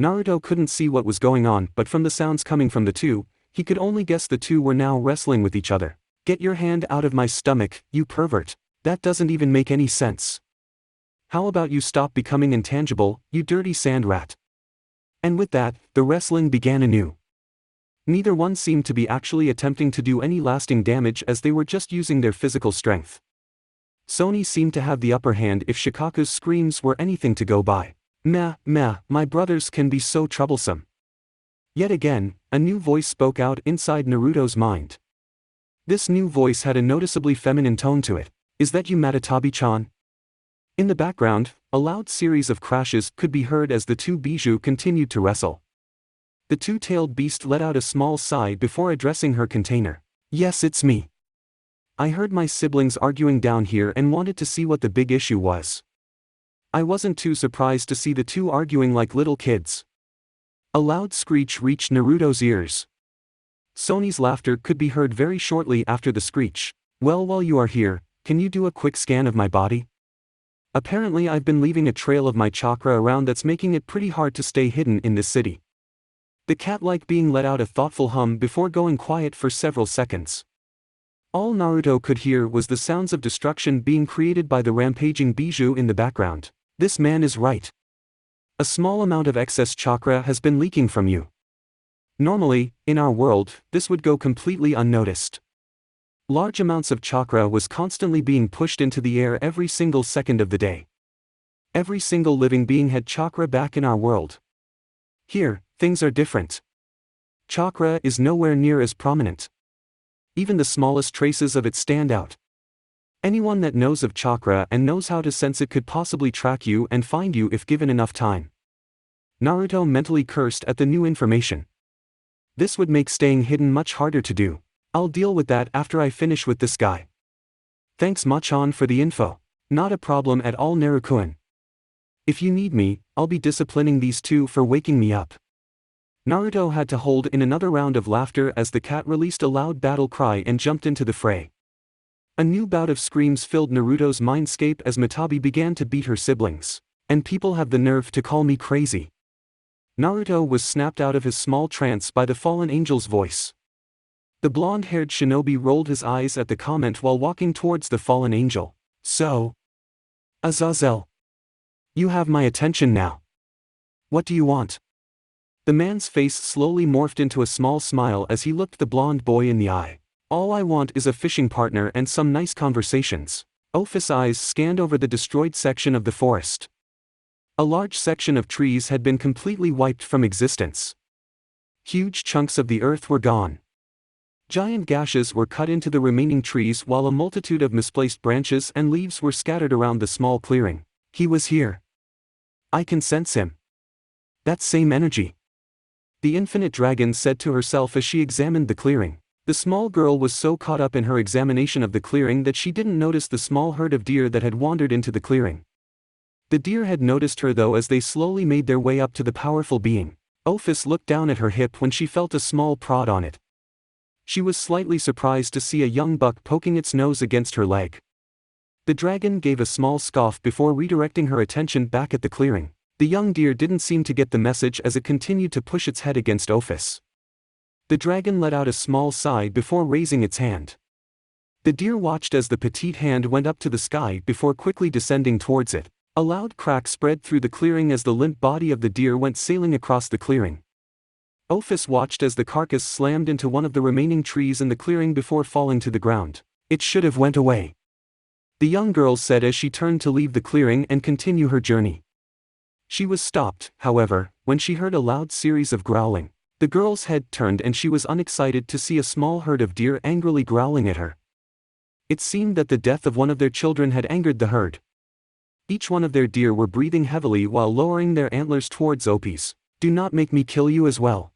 Naruto couldn't see what was going on, but from the sounds coming from the two, he could only guess the two were now wrestling with each other. Get your hand out of my stomach, you pervert. That doesn't even make any sense. How about you stop becoming intangible, you dirty sand rat? And with that, the wrestling began anew. Neither one seemed to be actually attempting to do any lasting damage as they were just using their physical strength. Sony seemed to have the upper hand if Shikaku's screams were anything to go by. Meh, my brothers can be so troublesome. Yet again, a new voice spoke out inside Naruto's mind. This new voice had a noticeably feminine tone to it. Is that you, Matatabi-chan? In the background, a loud series of crashes could be heard as the two Biju continued to wrestle. The two-tailed beast let out a small sigh before addressing her container. Yes, it's me. I heard my siblings arguing down here and wanted to see what the big issue was. I wasn't too surprised to see the two arguing like little kids. A loud screech reached Naruto's ears. Sony's laughter could be heard very shortly after the screech. Well, while you are here, can you do a quick scan of my body? Apparently I've been leaving a trail of my chakra around that's making it pretty hard to stay hidden in this city. The cat-like being let out a thoughtful hum before going quiet for several seconds. All Naruto could hear was the sounds of destruction being created by the rampaging Biju in the background. This man is right. A small amount of excess chakra has been leaking from you. Normally, in our world, this would go completely unnoticed. Large amounts of chakra was constantly being pushed into the air every single second of the day. Every single living being had chakra back in our world. Here, things are different. Chakra is nowhere near as prominent. Even the smallest traces of it stand out. Anyone that knows of chakra and knows how to sense it could possibly track you and find you if given enough time. Naruto mentally cursed at the new information. This would make staying hidden much harder to do. I'll deal with that after I finish with this guy. Thanks Machan for the info. Not a problem at all, Naruto-kun. If you need me, I'll be disciplining these two for waking me up. Naruto had to hold in another round of laughter as the cat released a loud battle cry and jumped into the fray. A new bout of screams filled Naruto's mindscape as Matabi began to beat her siblings. And people have the nerve to call me crazy. Naruto was snapped out of his small trance by the fallen angel's voice. The blonde-haired shinobi rolled his eyes at the comment while walking towards the fallen angel. So? Azazel. You have my attention now. What do you want? The man's face slowly morphed into a small smile as he looked the blonde boy in the eye. All I want is a fishing partner and some nice conversations. Ophi's eyes scanned over the destroyed section of the forest. A large section of trees had been completely wiped from existence. Huge chunks of the earth were gone. Giant gashes were cut into the remaining trees while a multitude of misplaced branches and leaves were scattered around the small clearing. He was here. I can sense him. That same energy. The infinite dragon said to herself as she examined the clearing. The small girl was so caught up in her examination of the clearing that she didn't notice the small herd of deer that had wandered into the clearing. The deer had noticed her though as they slowly made their way up to the powerful being. Ophis looked down at her hip when she felt a small prod on it. She was slightly surprised to see a young buck poking its nose against her leg. The dragon gave a small scoff before redirecting her attention back at the clearing. The young deer didn't seem to get the message as it continued to push its head against Ophis. The dragon let out a small sigh before raising its hand. The deer watched as the petite hand went up to the sky before quickly descending towards it. A loud crack spread through the clearing as the limp body of the deer went sailing across the clearing. Ophis watched as the carcass slammed into one of the remaining trees in the clearing before falling to the ground. It should have went away, the young girl said as she turned to leave the clearing and continue her journey. She was stopped, however, when she heard a loud series of growling. The girl's head turned and she was unexcited to see a small herd of deer angrily growling at her. It seemed that the death of one of their children had angered the herd. Each one of their deer were breathing heavily while lowering their antlers towards Ophis. Do not make me kill you as well.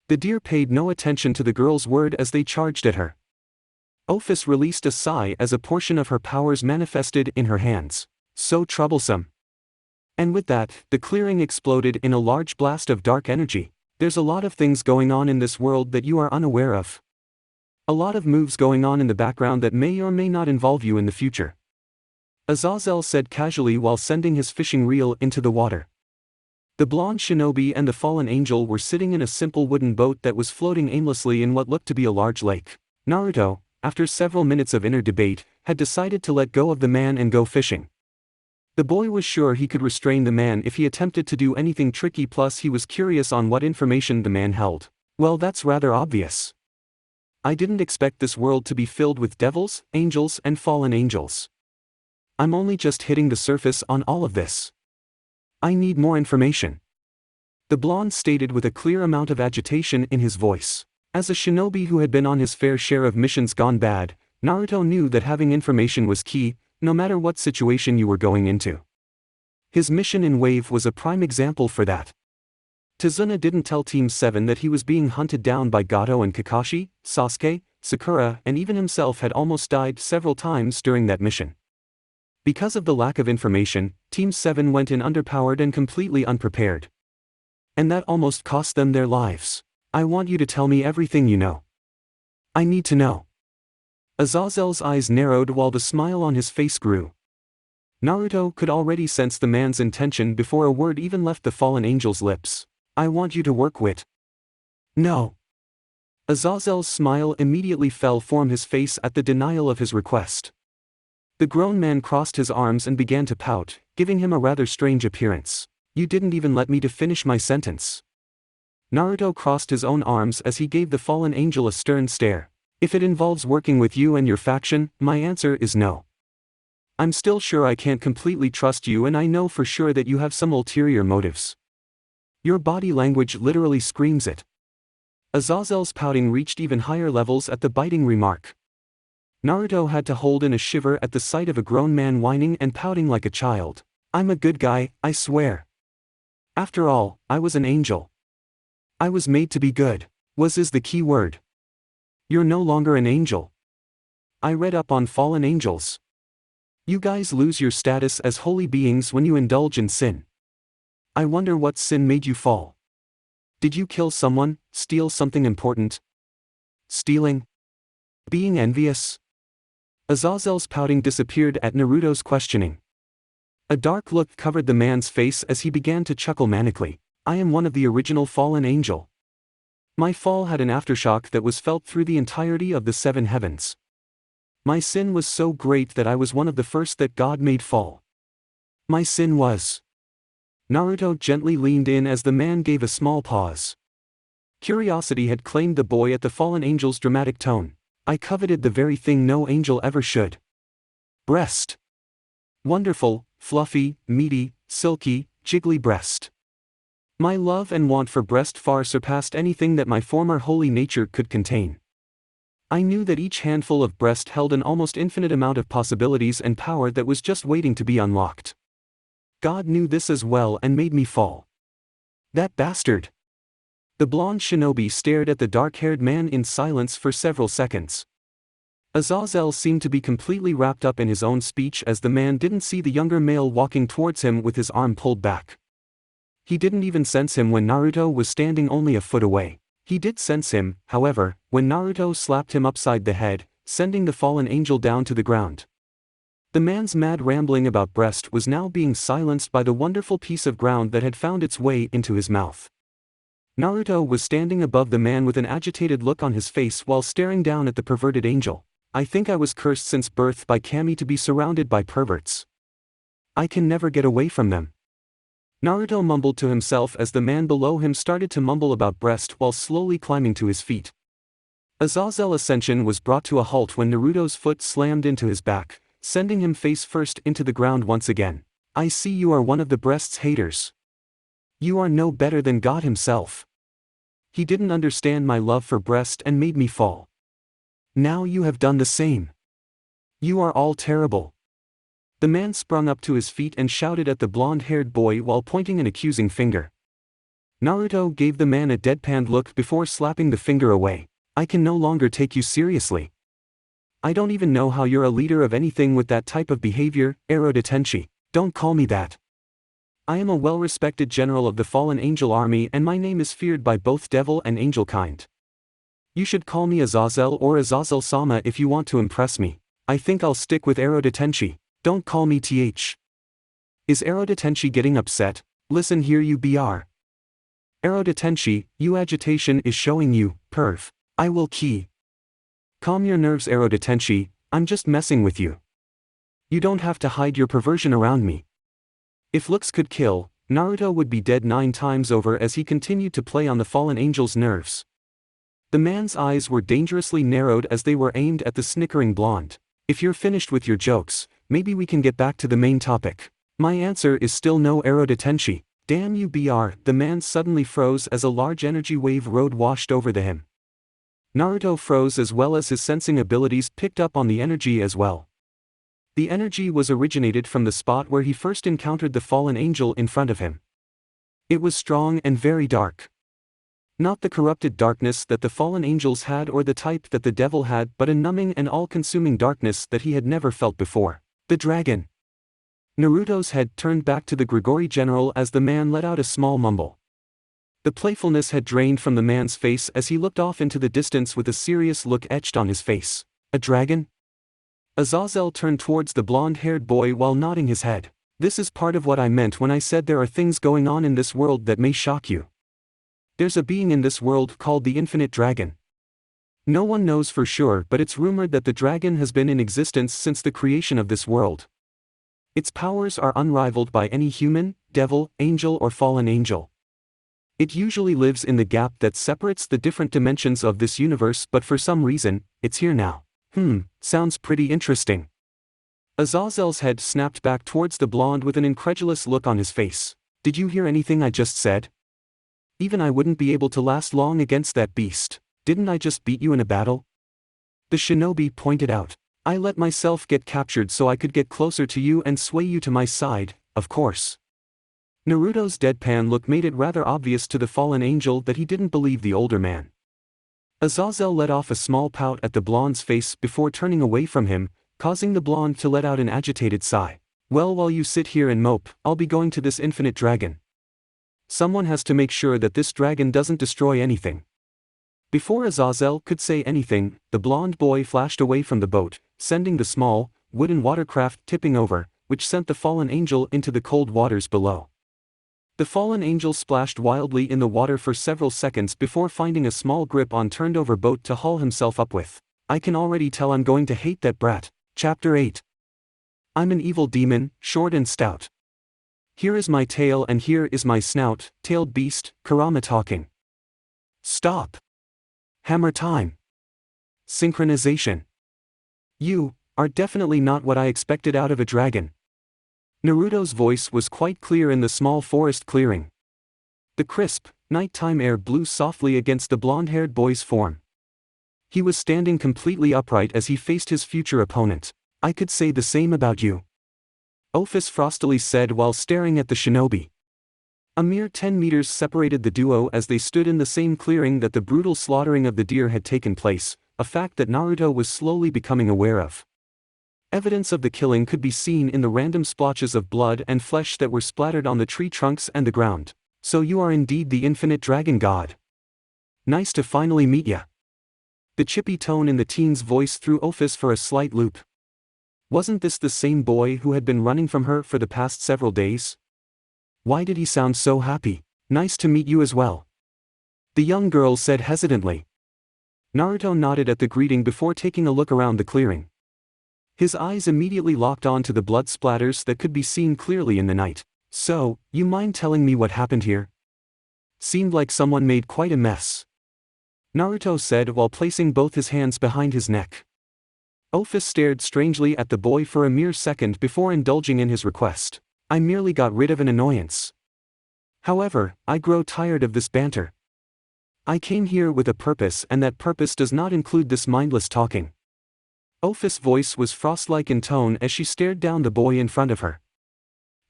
The deer paid no attention to the girl's word as they charged at her. Ophis released a sigh as a portion of her powers manifested in her hands. So troublesome. And with that, the clearing exploded in a large blast of dark energy. There's a lot of things going on in this world that you are unaware of. A lot of moves going on in the background that may or may not involve you in the future. Azazel said casually while sending his fishing reel into the water. The blonde shinobi and the fallen angel were sitting in a simple wooden boat that was floating aimlessly in what looked to be a large lake. Naruto, after several minutes of inner debate, had decided to let go of the man and go fishing. The boy was sure he could restrain the man if he attempted to do anything tricky, plus he was curious on what information the man held. Well, that's rather obvious. I didn't expect this world to be filled with devils, angels, and fallen angels. I'm only just hitting the surface on all of this. I need more information. The blonde stated with a clear amount of agitation in his voice. As a shinobi who had been on his fair share of missions gone bad, Naruto knew that having information was key, no matter what situation you were going into. His mission in Wave was a prime example for that. Tazuna didn't tell Team 7 that he was being hunted down by Gato and Kakashi, Sasuke, Sakura, and even himself had almost died several times during that mission. Because of the lack of information, Team 7 went in underpowered and completely unprepared. And that almost cost them their lives. I want you to tell me everything you know. I need to know. Azazel's eyes narrowed while the smile on his face grew. Naruto could already sense the man's intention before a word even left the fallen angel's lips. I want you to work with. No. Azazel's smile immediately fell from his face at the denial of his request. The grown man crossed his arms and began to pout, giving him a rather strange appearance. You didn't even let me to finish my sentence. Naruto crossed his own arms as he gave the fallen angel a stern stare. If it involves working with you and your faction, my answer is no. I'm still sure I can't completely trust you, and I know for sure that you have some ulterior motives. Your body language literally screams it. Azazel's pouting reached even higher levels at the biting remark. Naruto had to hold in a shiver at the sight of a grown man whining and pouting like a child. I'm a good guy, I swear. After all, I was an angel. I was made to be good. Is the key word. You're no longer an angel. I read up on fallen angels. You guys lose your status as holy beings when you indulge in sin. I wonder what sin made you fall. Did you kill someone, steal something important? Stealing? Being envious? Azazel's pouting disappeared at Naruto's questioning. A dark look covered the man's face as he began to chuckle manically. I am one of the original fallen angel. My fall had an aftershock that was felt through the entirety of the 7 heavens. My sin was so great that I was one of the first that God made fall. My sin was. Naruto gently leaned in as the man gave a small pause. Curiosity had claimed the boy at the fallen angel's dramatic tone. I coveted the very thing no angel ever should. Breast. Wonderful, fluffy, meaty, silky, jiggly breast. My love and want for breast far surpassed anything that my former holy nature could contain. I knew that each handful of breast held an almost infinite amount of possibilities and power that was just waiting to be unlocked. God knew this as well and made me fall. That bastard. The blonde shinobi stared at the dark-haired man in silence for several seconds. Azazel seemed to be completely wrapped up in his own speech as the man didn't see the younger male walking towards him with his arm pulled back. He didn't even sense him when Naruto was standing only a foot away. He did sense him, however, when Naruto slapped him upside the head, sending the fallen angel down to the ground. The man's mad rambling about breast was now being silenced by the wonderful piece of ground that had found its way into his mouth. Naruto was standing above the man with an agitated look on his face while staring down at the perverted angel. I think I was cursed since birth by Kami to be surrounded by perverts. I can never get away from them. Naruto mumbled to himself as the man below him started to mumble about breast while slowly climbing to his feet. Azazel Ascension was brought to a halt when Naruto's foot slammed into his back, sending him face first into the ground once again. I see you are one of the breast's haters. You are no better than God himself. He didn't understand my love for breast and made me fall. Now you have done the same. You are all terrible. The man sprung up to his feet and shouted at the blonde-haired boy while pointing an accusing finger. Naruto gave the man a deadpan look before slapping the finger away. I can no longer take you seriously. I don't even know how you're a leader of anything with that type of behavior, Erodetenshi. Don't call me that. I am a well-respected general of the fallen angel army and my name is feared by both devil and angel kind. You should call me Azazel or Azazel-sama if you want to impress me. I think I'll stick with Erodetenshi. Don't call me TH. Is Erodetenshi getting upset? Listen here you br. Erodetenshi, you agitation is showing you, perv. I will key. Calm your nerves Erodetenshi, I'm just messing with you. You don't have to hide your perversion around me. If looks could kill, Naruto would be dead 9 times over as he continued to play on the fallen angel's nerves. The man's eyes were dangerously narrowed as they were aimed at the snickering blonde. If you're finished with your jokes, maybe we can get back to the main topic. My answer is still no Erodetenshi. Damn you br. The man suddenly froze as a large energy wave road washed over him. Naruto froze as well as his sensing abilities picked up on the energy as well. The energy was originated from the spot where he first encountered the fallen angel in front of him. It was strong and very dark. Not the corrupted darkness that the fallen angels had or the type that the devil had, but a numbing and all-consuming darkness that he had never felt before. The dragon. Naruto's head turned back to the Grigori general as the man let out a small mumble. The playfulness had drained from the man's face as he looked off into the distance with a serious look etched on his face. A dragon? Azazel turned towards the blonde-haired boy while nodding his head. This is part of what I meant when I said there are things going on in this world that may shock you. There's a being in this world called the Infinite Dragon. No one knows for sure, but it's rumored that the dragon has been in existence since the creation of this world. Its powers are unrivaled by any human, devil, angel or fallen angel. It usually lives in the gap that separates the different dimensions of this universe, but for some reason, it's here now. Sounds pretty interesting. Azazel's head snapped back towards the blonde with an incredulous look on his face. Did you hear anything I just said? Even I wouldn't be able to last long against that beast. Didn't I just beat you in a battle? The shinobi pointed out. I let myself get captured so I could get closer to you and sway you to my side, of course. Naruto's deadpan look made it rather obvious to the fallen angel that he didn't believe the older man. Azazel let off a small pout at the blonde's face before turning away from him, causing the blonde to let out an agitated sigh. Well, while you sit here and mope, I'll be going to this infinite dragon. Someone has to make sure that this dragon doesn't destroy anything. Before Azazel could say anything, the blonde boy flashed away from the boat, sending the small, wooden watercraft tipping over, which sent the fallen angel into the cold waters below. The fallen angel splashed wildly in the water for several seconds before finding a small grip on turned-over boat to haul himself up with. I can already tell I'm going to hate that brat. Chapter 8. I'm an evil demon, short and stout. Here is my tail and here is my snout, tailed beast, Kurama talking. Stop. Hammer time. Synchronization. You are definitely not what I expected out of a dragon. Naruto's voice was quite clear in the small forest clearing. The crisp, nighttime air blew softly against the blonde-haired boy's form. He was standing completely upright as he faced his future opponent. I could say the same about you. Ophis frostily said while staring at the shinobi. A mere 10 meters separated the duo as they stood in the same clearing that the brutal slaughtering of the deer had taken place, a fact that Naruto was slowly becoming aware of. Evidence of the killing could be seen in the random splotches of blood and flesh that were splattered on the tree trunks and the ground. So you are indeed the infinite dragon god. Nice to finally meet ya. The chippy tone in the teen's voice threw Ophis for a slight loop. Wasn't this the same boy who had been running from her for the past several days? Why did he sound so happy? Nice to meet you as well. the young girl said hesitantly. Naruto nodded at the greeting before taking a look around the clearing. His eyes immediately locked onto the blood splatters that could be seen clearly in the night. So, you mind telling me what happened here? Seemed like someone made quite a mess, Naruto said while placing both his hands behind his neck. Ophis stared strangely at the boy for a mere second before indulging in his request. I merely got rid of an annoyance. However, I grow tired of this banter. I came here with a purpose, and that purpose does not include this mindless talking. Ophis' voice was frost-like in tone as she stared down the boy in front of her.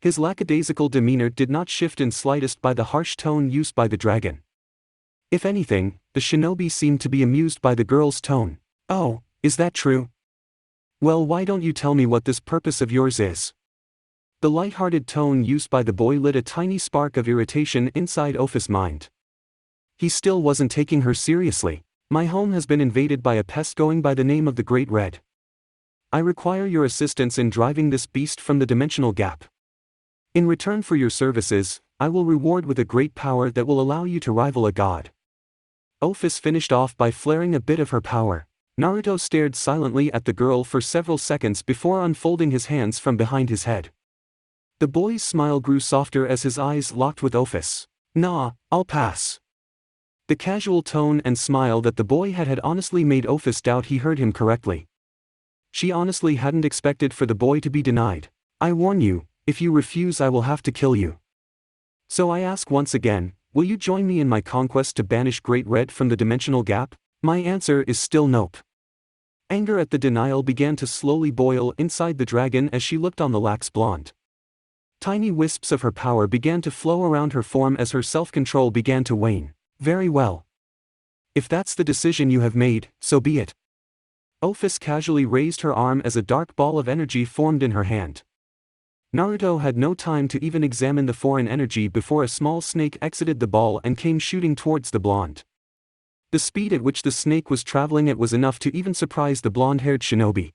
His lackadaisical demeanor did not shift in slightest by the harsh tone used by the dragon. If anything, the shinobi seemed to be amused by the girl's tone. Oh, is that true? Well, why don't you tell me what this purpose of yours is? The light-hearted tone used by the boy lit a tiny spark of irritation inside Ophis' mind. He still wasn't taking her seriously. My home has been invaded by a pest going by the name of the Great Red. I require your assistance in driving this beast from the dimensional gap. In return for your services, I will reward with a great power that will allow you to rival a god. Ophis finished off by flaring a bit of her power. Naruto stared silently at the girl for several seconds before unfolding his hands from behind his head. The boy's smile grew softer as his eyes locked with Ophis. Nah, I'll pass. The casual tone and smile that the boy had honestly made Ophis doubt he heard him correctly. She honestly hadn't expected for the boy to be denied. I warn you, if you refuse I will have to kill you. So I ask once again, will you join me in my conquest to banish Great Red from the dimensional gap? My answer is still nope. Anger at the denial began to slowly boil inside the dragon as she looked on the lax blonde. Tiny wisps of her power began to flow around her form as her self-control began to wane. Very well. If that's the decision you have made, so be it. Ophis casually raised her arm as a dark ball of energy formed in her hand. Naruto had no time to even examine the foreign energy before a small snake exited the ball and came shooting towards the blonde. The speed at which the snake was traveling at was enough to even surprise the blonde-haired shinobi.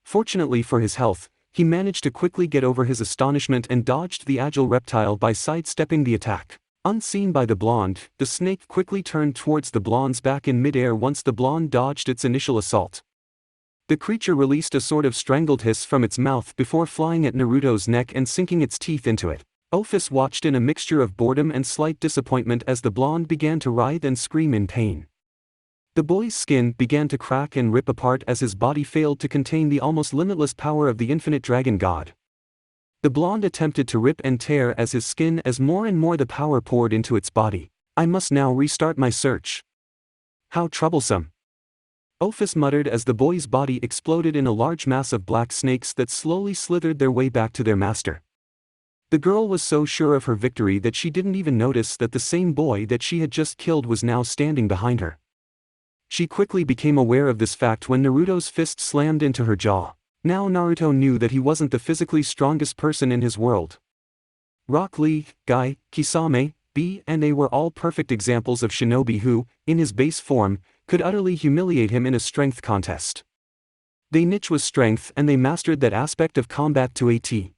Fortunately for his health, he managed to quickly get over his astonishment and dodged the agile reptile by sidestepping the attack. Unseen by the blonde, the snake quickly turned towards the blonde's back in midair once the blonde dodged its initial assault. The creature released a sort of strangled hiss from its mouth before flying at Naruto's neck and sinking its teeth into it. Ophis watched in a mixture of boredom and slight disappointment as the blonde began to writhe and scream in pain. The boy's skin began to crack and rip apart as his body failed to contain the almost limitless power of the infinite dragon god. The blonde attempted to rip and tear as his skin as more and more the power poured into its body. I must now restart my search. How troublesome. Ophis muttered as the boy's body exploded in a large mass of black snakes that slowly slithered their way back to their master. The girl was so sure of her victory that she didn't even notice that the same boy that she had just killed was now standing behind her. She quickly became aware of this fact when Naruto's fist slammed into her jaw. Now Naruto knew that he wasn't the physically strongest person in his world. Rock Lee, Guy, Kisame, B and A were all perfect examples of shinobi who, in his base form, could utterly humiliate him in a strength contest. Their niche was strength and they mastered that aspect of combat to a T.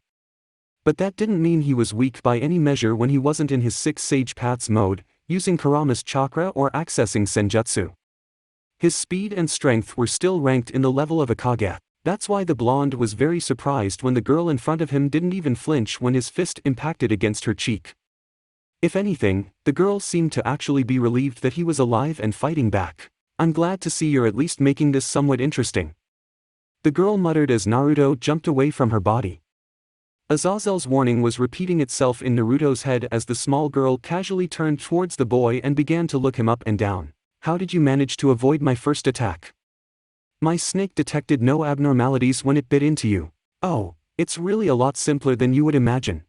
But that didn't mean he was weak by any measure when he wasn't in his 6 Sage Paths mode, using Kurama's chakra or accessing Senjutsu. His speed and strength were still ranked in the level of a Kage. That's why the blonde was very surprised when the girl in front of him didn't even flinch when his fist impacted against her cheek. If anything, the girl seemed to actually be relieved that he was alive and fighting back. I'm glad to see you're at least making this somewhat interesting. The girl muttered as Naruto jumped away from her body. Azazel's warning was repeating itself in Naruto's head as the small girl casually turned towards the boy and began to look him up and down. How did you manage to avoid my first attack? My snake detected no abnormalities when it bit into you. Oh, it's really a lot simpler than you would imagine.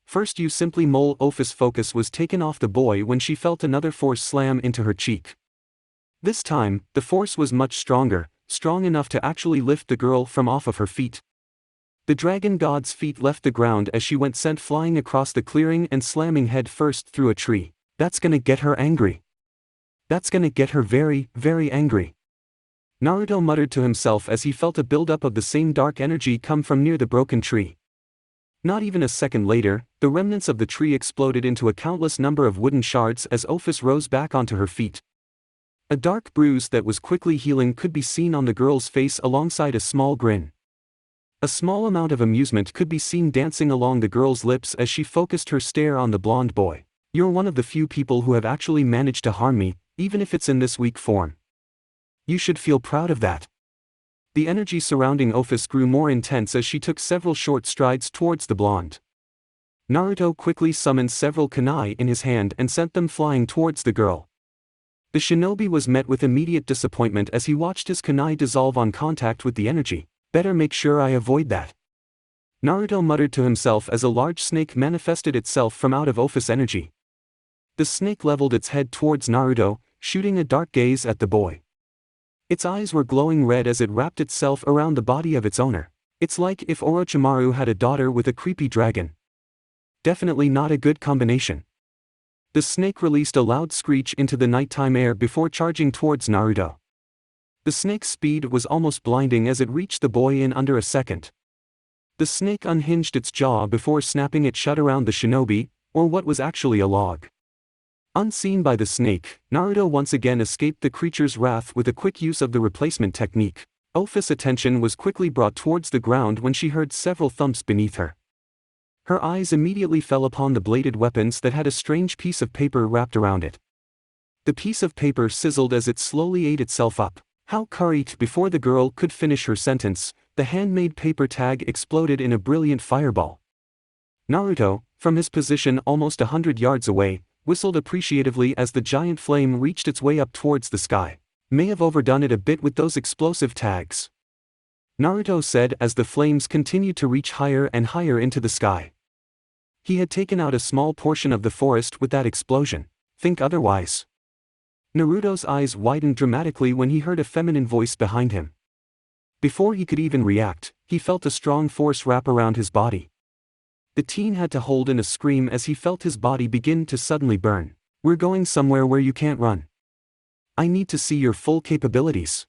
First you simply mole. Ophis' focus was taken off the boy when she felt another force slam into her cheek. This time, the force was much stronger, strong enough to actually lift the girl from off of her feet. The dragon god's feet left the ground as she went sent flying across the clearing and slamming head first through a tree. That's gonna get her angry. That's gonna get her very, very angry. Naruto muttered to himself as he felt a buildup of the same dark energy come from near the broken tree. Not even a second later, the remnants of the tree exploded into a countless number of wooden shards as Ophis rose back onto her feet. A dark bruise that was quickly healing could be seen on the girl's face alongside a small grin. A small amount of amusement could be seen dancing along the girl's lips as she focused her stare on the blonde boy. "You're one of the few people who have actually managed to harm me, even if it's in this weak form. You should feel proud of that." The energy surrounding Ophis grew more intense as she took several short strides towards the blonde. Naruto quickly summoned several Kanai in his hand and sent them flying towards the girl. The shinobi was met with immediate disappointment as he watched his Kanai dissolve on contact with the energy. "Better make sure I avoid that," Naruto muttered to himself as a large snake manifested itself from out of Ophis' energy. The snake leveled its head towards Naruto, shooting a dark gaze at the boy. Its eyes were glowing red as it wrapped itself around the body of its owner. It's like if Orochimaru had a daughter with a creepy dragon. Definitely not a good combination. The snake released a loud screech into the nighttime air before charging towards Naruto. The snake's speed was almost blinding as it reached the boy in under a second. The snake unhinged its jaw before snapping it shut around the shinobi, or what was actually a log. Unseen by the snake, Naruto once again escaped the creature's wrath with a quick use of the replacement technique. Ophis' attention was quickly brought towards the ground when she heard several thumps beneath her. Her eyes immediately fell upon the bladed weapons that had a strange piece of paper wrapped around it. The piece of paper sizzled as it slowly ate itself up. How curried! Before the girl could finish her sentence, the handmade paper tag exploded in a brilliant fireball. Naruto, from his position almost 100 yards away, whistled appreciatively as the giant flame reached its way up towards the sky. "May have overdone it a bit with those explosive tags," Naruto said as the flames continued to reach higher and higher into the sky. He had taken out a small portion of the forest with that explosion. "Think otherwise." Naruto's eyes widened dramatically when he heard a feminine voice behind him. Before he could even react, he felt a strong force wrap around his body. The teen had to hold in a scream as he felt his body begin to suddenly burn. "We're going somewhere where you can't run. I need to see your full capabilities,"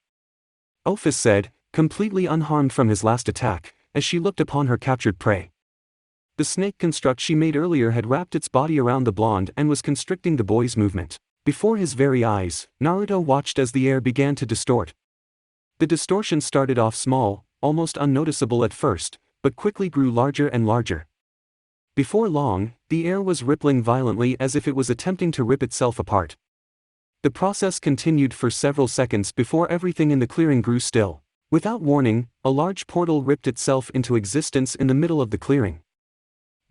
Ophis said, completely unharmed from his last attack, as she looked upon her captured prey. The snake construct she made earlier had wrapped its body around the blonde and was constricting the boy's movement. Before his very eyes, Naruto watched as the air began to distort. The distortion started off small, almost unnoticeable at first, but quickly grew larger and larger. Before long, the air was rippling violently as if it was attempting to rip itself apart. The process continued for several seconds before everything in the clearing grew still. Without warning, a large portal ripped itself into existence in the middle of the clearing.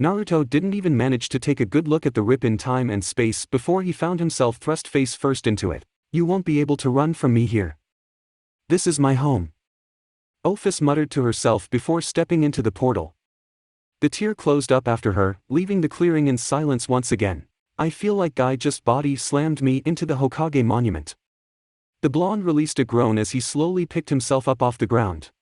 Naruto didn't even manage to take a good look at the rip in time and space before he found himself thrust face first into it. "You won't be able to run from me here. This is my home," Ophis muttered to herself before stepping into the portal. The tear closed up after her, leaving the clearing in silence once again. "I feel like Guy just body slammed me into the Hokage monument." The blonde released a groan as he slowly picked himself up off the ground.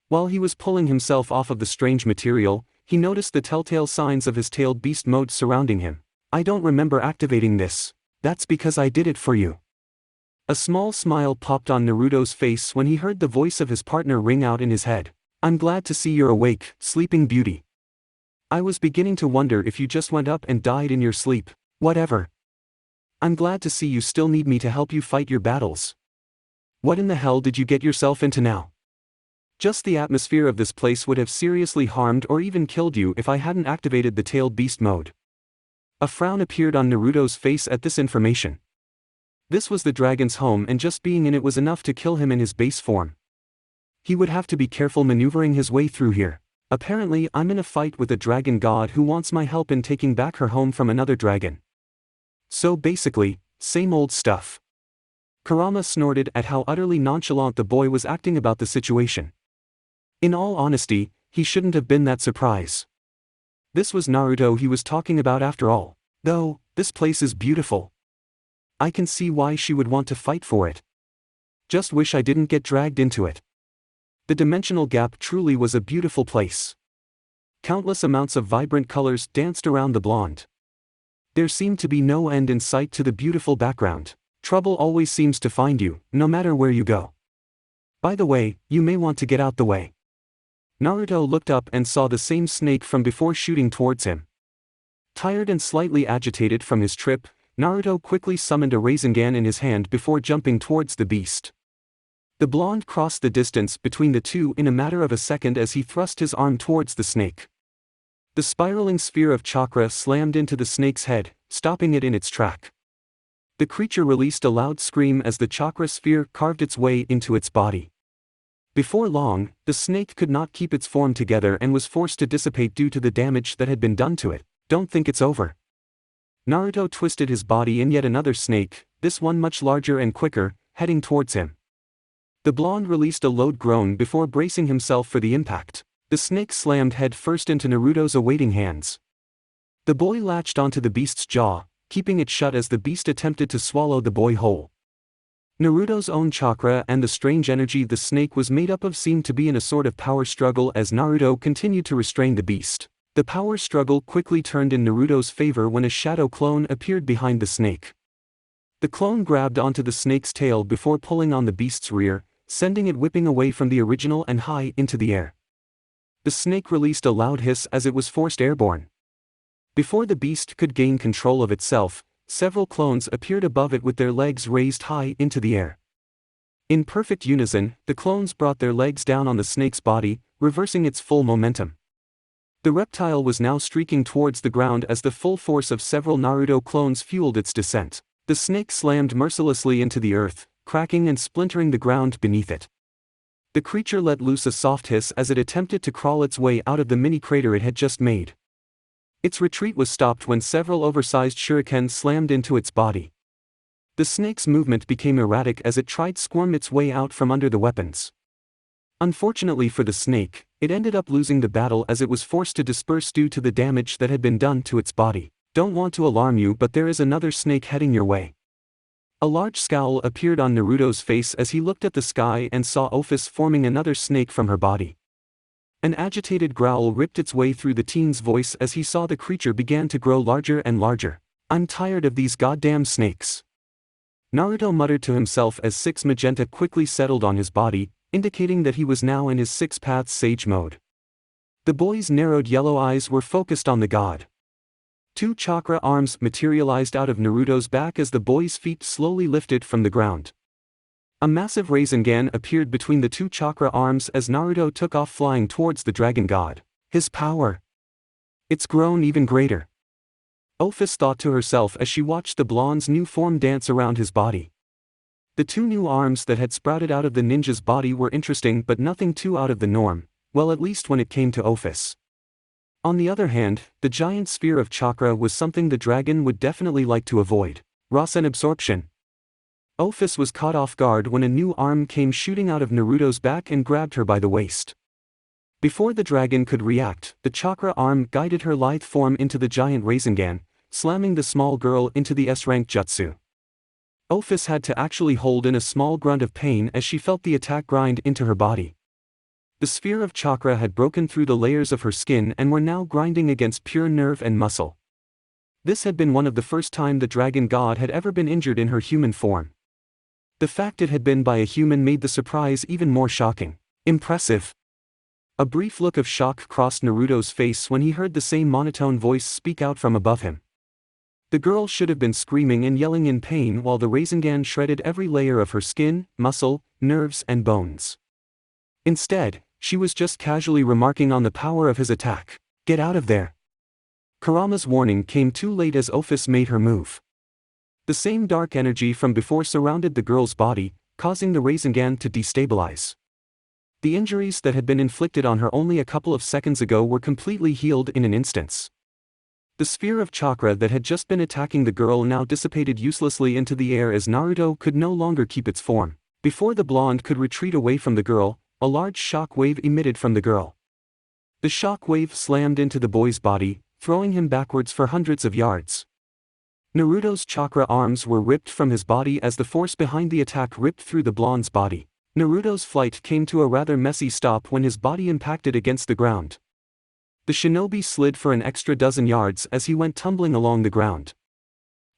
While he was pulling himself off of the strange material, he noticed the telltale signs of his tailed beast mode surrounding him. "I don't remember activating this." "That's because I did it for you." A small smile popped on Naruto's face when he heard the voice of his partner ring out in his head. "I'm glad to see you're awake, sleeping beauty. I was beginning to wonder if you just went up and died in your sleep." "Whatever. I'm glad to see you still need me to help you fight your battles. What in the hell did you get yourself into now? Just the atmosphere of this place would have seriously harmed or even killed you if I hadn't activated the tailed beast mode." A frown appeared on Naruto's face at this information. This was the dragon's home and just being in it was enough to kill him in his base form. He would have to be careful maneuvering his way through here. "Apparently I'm in a fight with a dragon god who wants my help in taking back her home from another dragon. So basically, same old stuff." Kurama snorted at how utterly nonchalant the boy was acting about the situation. In all honesty, he shouldn't have been that surprised. This was Naruto he was talking about after all. "Though, this place is beautiful. I can see why she would want to fight for it. Just wish I didn't get dragged into it." The dimensional gap truly was a beautiful place. Countless amounts of vibrant colors danced around the blonde. There seemed to be no end in sight to the beautiful background. "Trouble always seems to find you, no matter where you go. By the way, you may want to get out the way." Naruto looked up and saw the same snake from before shooting towards him. Tired and slightly agitated from his trip, Naruto quickly summoned a Rasengan in his hand before jumping towards the beast. The blonde crossed the distance between the two in a matter of a second as he thrust his arm towards the snake. The spiraling sphere of chakra slammed into the snake's head, stopping it in its track. The creature released a loud scream as the chakra sphere carved its way into its body. Before long, the snake could not keep its form together and was forced to dissipate due to the damage that had been done to it. Don't think it's over. Naruto twisted his body in yet another snake, this one much larger and quicker, heading towards him. The blonde released a loud groan before bracing himself for the impact. The snake slammed head first into Naruto's awaiting hands. The boy latched onto the beast's jaw, keeping it shut as the beast attempted to swallow the boy whole. Naruto's own chakra and the strange energy the snake was made up of seemed to be in a sort of power struggle as Naruto continued to restrain the beast. The power struggle quickly turned in Naruto's favor when a shadow clone appeared behind the snake. The clone grabbed onto the snake's tail before pulling on the beast's rear, sending it whipping away from the original and high into the air. The snake released a loud hiss as it was forced airborne. Before the beast could gain control of itself, several clones appeared above it with their legs raised high into the air. In perfect unison, the clones brought their legs down on the snake's body, reversing its full momentum. The reptile was now streaking towards the ground as the full force of several Naruto clones fueled its descent. The snake slammed mercilessly into the earth, cracking and splintering the ground beneath it. The creature let loose a soft hiss as it attempted to crawl its way out of the mini crater it had just made. Its retreat was stopped when several oversized shurikens slammed into its body. The snake's movement became erratic as it tried to squirm its way out from under the weapons. Unfortunately for the snake, it ended up losing the battle as it was forced to disperse due to the damage that had been done to its body. Don't want to alarm you, but there is another snake heading your way. A large scowl appeared on Naruto's face as he looked at the sky and saw Ophis forming another snake from her body. An agitated growl ripped its way through the teen's voice as he saw the creature began to grow larger and larger. I'm tired of these goddamn snakes. Naruto muttered to himself as 6 magenta quickly settled on his body, indicating that he was now in his 6 paths sage mode. The boy's narrowed yellow eyes were focused on the god. 2 chakra arms materialized out of Naruto's back as the boy's feet slowly lifted from the ground. A massive Rasengan appeared between the 2 chakra arms as Naruto took off flying towards the dragon god. His power. It's grown even greater. Ophis thought to herself as she watched the blonde's new form dance around his body. The 2 new arms that had sprouted out of the ninja's body were interesting but nothing too out of the norm, well, at least when it came to Ophis. On the other hand, the giant sphere of chakra was something the dragon would definitely like to avoid. Rasen absorption. Ophis was caught off guard when a new arm came shooting out of Naruto's back and grabbed her by the waist. Before the dragon could react, the chakra arm guided her lithe form into the giant Rasengan, slamming the small girl into the S-rank jutsu. Ophis had to actually hold in a small grunt of pain as she felt the attack grind into her body. The sphere of chakra had broken through the layers of her skin and were now grinding against pure nerve and muscle. This had been one of the first time the dragon god had ever been injured in her human form. The fact it had been by a human made the surprise even more shocking. Impressive. A brief look of shock crossed Naruto's face when he heard the same monotone voice speak out from above him. The girl should have been screaming and yelling in pain while the Rasengan shredded every layer of her skin, muscle, nerves and bones. Instead, she was just casually remarking on the power of his attack. Get out of there. Kurama's warning came too late as Ophis made her move. The same dark energy from before surrounded the girl's body, causing the Rasengan to destabilize. The injuries that had been inflicted on her only a couple of seconds ago were completely healed in an instant. The sphere of chakra that had just been attacking the girl now dissipated uselessly into the air as Naruto could no longer keep its form. Before the blonde could retreat away from the girl, a large shock wave emitted from the girl. The shock wave slammed into the boy's body, throwing him backwards for hundreds of yards. Naruto's chakra arms were ripped from his body as the force behind the attack ripped through the blonde's body. Naruto's flight came to a rather messy stop when his body impacted against the ground. The shinobi slid for an extra dozen yards as he went tumbling along the ground.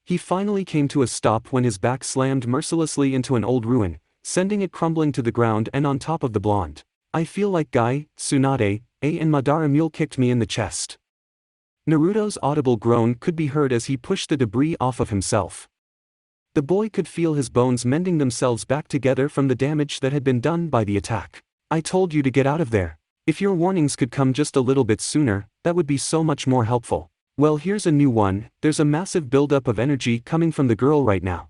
He finally came to a stop when his back slammed mercilessly into an old ruin, sending it crumbling to the ground and on top of the blonde. I feel like Guy, Tsunade, and Madara Mule kicked me in the chest. Naruto's audible groan could be heard as he pushed the debris off of himself. The boy could feel his bones mending themselves back together from the damage that had been done by the attack. I told you to get out of there. If your warnings could come just a little bit sooner, that would be so much more helpful. Well, here's a new one. There's a massive buildup of energy coming from the girl right now.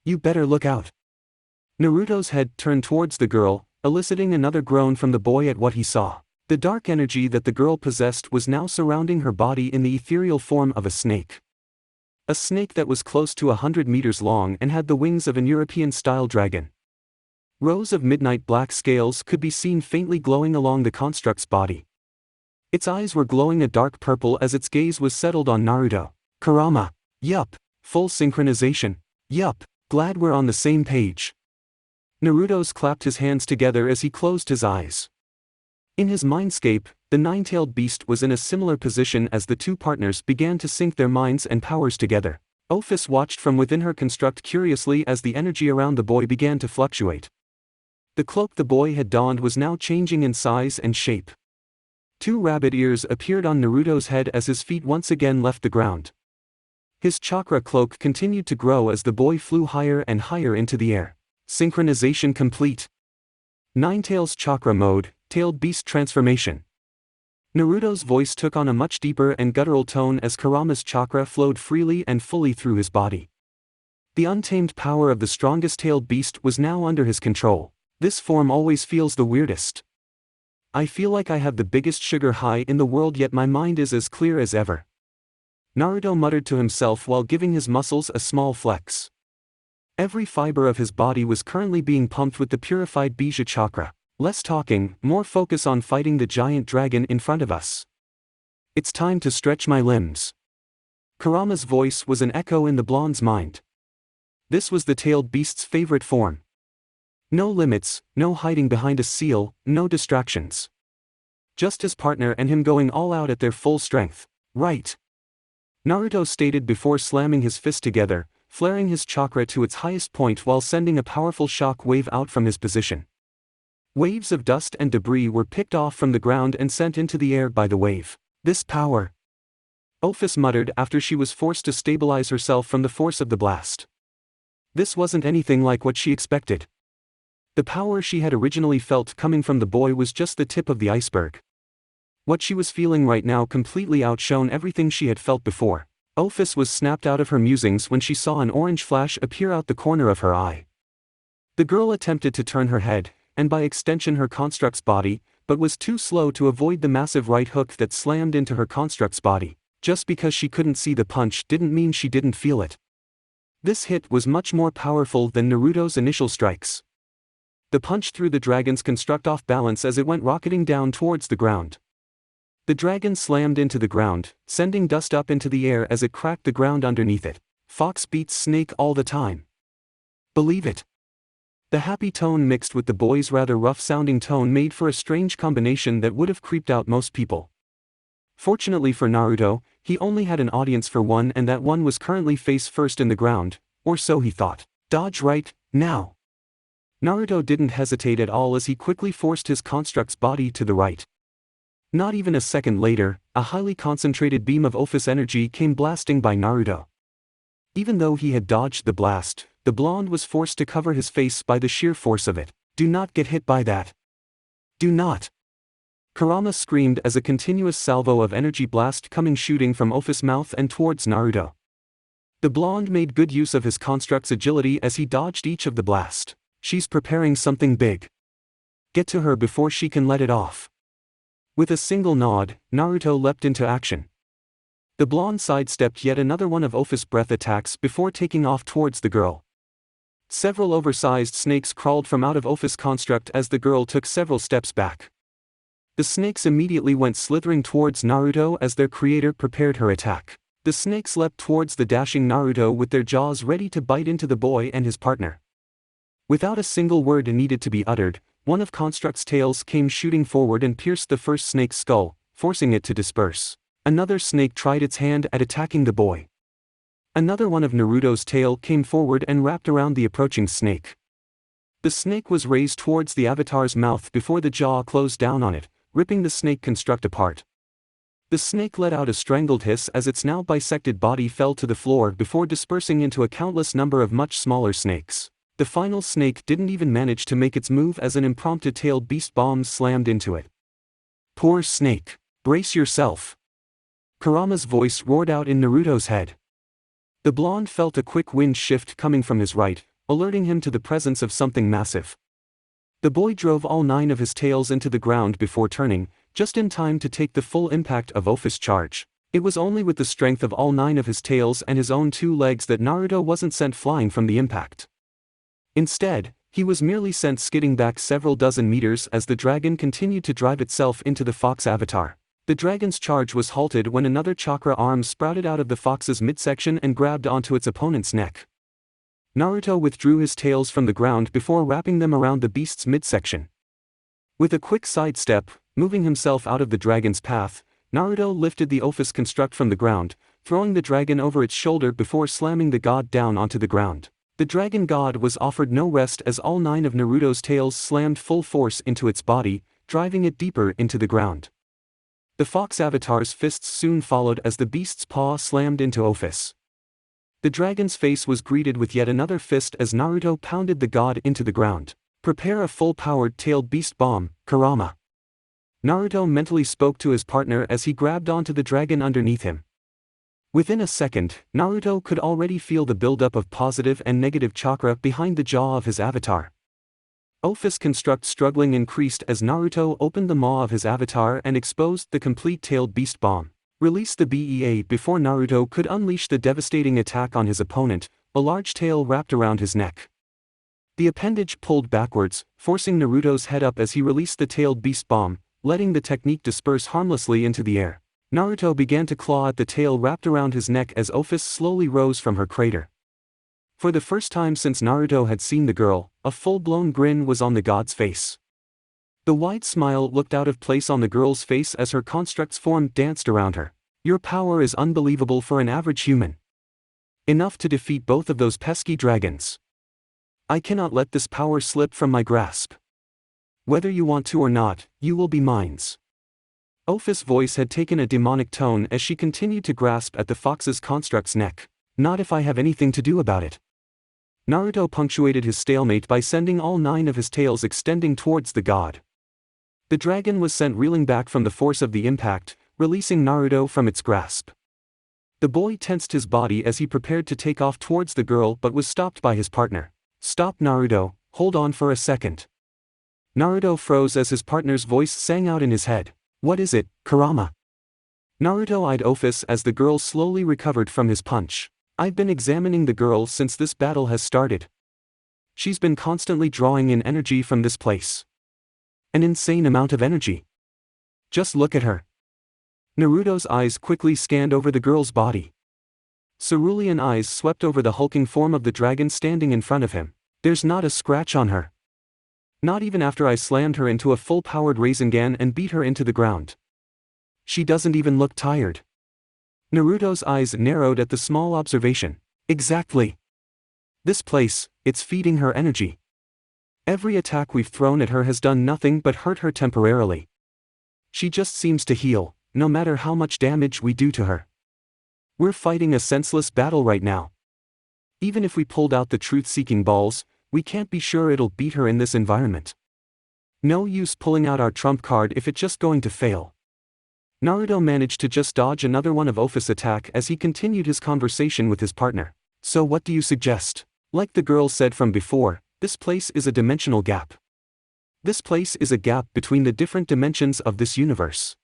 You better look out. Naruto's head turned towards the girl, eliciting another groan from the boy at what he saw. The dark energy that the girl possessed was now surrounding her body in the ethereal form of a snake. A snake that was close to 100 meters long and had the wings of an European-style dragon. Rows of midnight black scales could be seen faintly glowing along the construct's body. Its eyes were glowing a dark purple as its gaze was settled on Naruto. Kurama. Yup. Full synchronization. Yup. Glad we're on the same page. Naruto's clapped his hands together as he closed his eyes. In his mindscape, the nine-tailed beast was in a similar position as the two partners began to sync their minds and powers together. Ophis watched from within her construct curiously as the energy around the boy began to fluctuate. The cloak the boy had donned was now changing in size and shape. Two rabbit ears appeared on Naruto's head as his feet once again left the ground. His chakra cloak continued to grow as the boy flew higher and higher into the air. Synchronization complete. Ninetails chakra mode, tailed beast transformation. Naruto's voice took on a much deeper and guttural tone as Kurama's chakra flowed freely and fully through his body. The untamed power of the strongest tailed beast was now under his control. This form always feels the weirdest. I feel like I have the biggest sugar high in the world, yet my mind is as clear as ever. Naruto muttered to himself while giving his muscles a small flex. Every fiber of his body was currently being pumped with the purified Bija chakra. Less talking, more focus on fighting the giant dragon in front of us. It's time to stretch my limbs. Kurama's voice was an echo in the blonde's mind. This was the tailed beast's favorite form. No limits, no hiding behind a seal, no distractions. Just his partner and him going all out at their full strength. Right. Naruto stated before slamming his fist together, flaring his chakra to its highest point while sending a powerful shock wave out from his position. Waves of dust and debris were picked off from the ground and sent into the air by the wave. This power. Ophis muttered after she was forced to stabilize herself from the force of the blast. This wasn't anything like what she expected. The power she had originally felt coming from the boy was just the tip of the iceberg. What she was feeling right now completely outshone everything she had felt before. Ophis was snapped out of her musings when she saw an orange flash appear out the corner of her eye. The girl attempted to turn her head, and by extension her construct's body, but was too slow to avoid the massive right hook that slammed into her construct's body. Just because she couldn't see the punch didn't mean she didn't feel it. This hit was much more powerful than Naruto's initial strikes. The punch threw the dragon's construct off balance as it went rocketing down towards the ground. The dragon slammed into the ground, sending dust up into the air as it cracked the ground underneath it. Fox beats snake all the time. Believe it. The happy tone mixed with the boy's rather rough-sounding tone made for a strange combination that would have creeped out most people. Fortunately for Naruto, he only had an audience for one, and that one was currently face first in the ground, or so he thought. Dodge right, now. Naruto didn't hesitate at all as he quickly forced his construct's body to the right. Not even a second later, a highly concentrated beam of Ophis energy came blasting by Naruto. Even though he had dodged the blast, the blonde was forced to cover his face by the sheer force of it. Do not get hit by that. Do not. Kurama screamed as a continuous salvo of energy blast coming shooting from Ophis' mouth and towards Naruto. The blonde made good use of his construct's agility as he dodged each of the blast. She's preparing something big. Get to her before she can let it off. With a single nod, Naruto leapt into action. The blonde sidestepped yet another one of Ophis' breath attacks before taking off towards the girl. Several oversized snakes crawled from out of Ophis' construct as the girl took several steps back. The snakes immediately went slithering towards Naruto as their creator prepared her attack. The snakes leapt towards the dashing Naruto with their jaws ready to bite into the boy and his partner. Without a single word needed to be uttered, one of Construct's tails came shooting forward and pierced the first snake's skull, forcing it to disperse. Another snake tried its hand at attacking the boy. Another one of Naruto's tail came forward and wrapped around the approaching snake. The snake was raised towards the avatar's mouth before the jaw closed down on it, ripping the snake construct apart. The snake let out a strangled hiss as its now bisected body fell to the floor before dispersing into a countless number of much smaller snakes. The final snake didn't even manage to make its move as an impromptu tailed beast bomb slammed into it. Poor snake. Brace yourself. Kurama's voice roared out in Naruto's head. The blonde felt a quick wind shift coming from his right, alerting him to the presence of something massive. The boy drove all 9 of his tails into the ground before turning, just in time to take the full impact of Ophi's charge. It was only with the strength of all 9 of his tails and his own 2 legs that Naruto wasn't sent flying from the impact. Instead, he was merely sent skidding back several dozen meters as the dragon continued to drive itself into the fox avatar. The dragon's charge was halted when another chakra arm sprouted out of the fox's midsection and grabbed onto its opponent's neck. Naruto withdrew his tails from the ground before wrapping them around the beast's midsection. With a quick sidestep, moving himself out of the dragon's path, Naruto lifted the Ophis construct from the ground, throwing the dragon over its shoulder before slamming the god down onto the ground. The dragon god was offered no rest as all 9 of Naruto's tails slammed full force into its body, driving it deeper into the ground. The fox avatar's fists soon followed as the beast's paw slammed into Ophis. The dragon's face was greeted with yet another fist as Naruto pounded the god into the ground. Prepare a full-powered tailed beast bomb, Kurama. Naruto mentally spoke to his partner as he grabbed onto the dragon underneath him. Within a second, Naruto could already feel the buildup of positive and negative chakra behind the jaw of his avatar. Ophis construct struggling increased as Naruto opened the maw of his avatar and exposed the complete tailed beast bomb. Release the BEA before Naruto could unleash the devastating attack on his opponent, a large tail wrapped around his neck. The appendage pulled backwards, forcing Naruto's head up as he released the tailed beast bomb, letting the technique disperse harmlessly into the air. Naruto began to claw at the tail wrapped around his neck as Ophis slowly rose from her crater. For the first time since Naruto had seen the girl, a full-blown grin was on the god's face. The wide smile looked out of place on the girl's face as her construct's form danced around her. Your power is unbelievable for an average human. Enough to defeat both of those pesky dragons. I cannot let this power slip from my grasp. Whether you want to or not, you will be mine's. Ophis' voice had taken a demonic tone as she continued to grasp at the fox's construct's neck. Not if I have anything to do about it. Naruto punctuated his stalemate by sending all 9 of his tails extending towards the god. The dragon was sent reeling back from the force of the impact, releasing Naruto from its grasp. The boy tensed his body as he prepared to take off towards the girl but was stopped by his partner. Stop, Naruto, hold on for a second. Naruto froze as his partner's voice sang out in his head. What is it, Kurama? Naruto eyed Ophis as the girl slowly recovered from his punch. I've been examining the girl since this battle has started. She's been constantly drawing in energy from this place. An insane amount of energy. Just look at her. Naruto's eyes quickly scanned over the girl's body. Cerulean eyes swept over the hulking form of the dragon standing in front of him. There's not a scratch on her. Not even after I slammed her into a full-powered Rasengan and beat her into the ground. She doesn't even look tired. Naruto's eyes narrowed at the small observation. Exactly. This place, it's feeding her energy. Every attack we've thrown at her has done nothing but hurt her temporarily. She just seems to heal, no matter how much damage we do to her. We're fighting a senseless battle right now. Even if we pulled out the truth-seeking balls, we can't be sure it'll beat her in this environment. No use pulling out our trump card if it's just going to fail. Naruto managed to just dodge another one of Ophis' attack as he continued his conversation with his partner. So what do you suggest? Like the girl said from before, this place is a dimensional gap. This place is a gap between the different dimensions of this universe.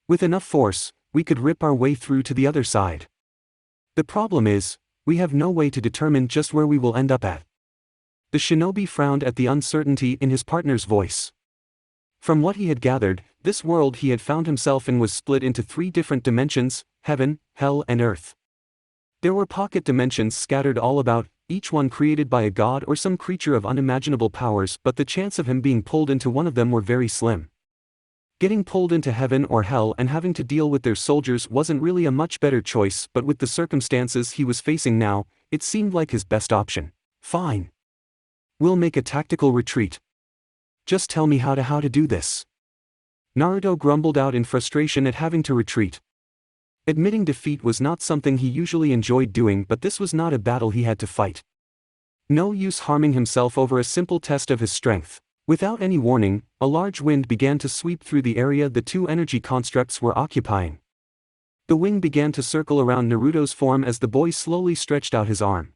With enough force, we could rip our way through to the other side. The problem is, we have no way to determine just where we will end up at. The shinobi frowned at the uncertainty in his partner's voice. From what he had gathered, this world he had found himself in was split into 3 different dimensions: heaven, hell and earth. There were pocket dimensions scattered all about, each one created by a god or some creature of unimaginable powers, but the chance of him being pulled into one of them were very slim. Getting pulled into heaven or hell and having to deal with their soldiers wasn't really a much better choice, but with the circumstances he was facing now, it seemed like his best option. Fine. We'll make a tactical retreat. Just tell me how to do this. Naruto grumbled out in frustration at having to retreat. Admitting defeat was not something he usually enjoyed doing, but this was not a battle he had to fight. No use harming himself over a simple test of his strength. Without any warning, a large wind began to sweep through the area the two energy constructs were occupying. The wing began to circle around Naruto's form as the boy slowly stretched out his arm.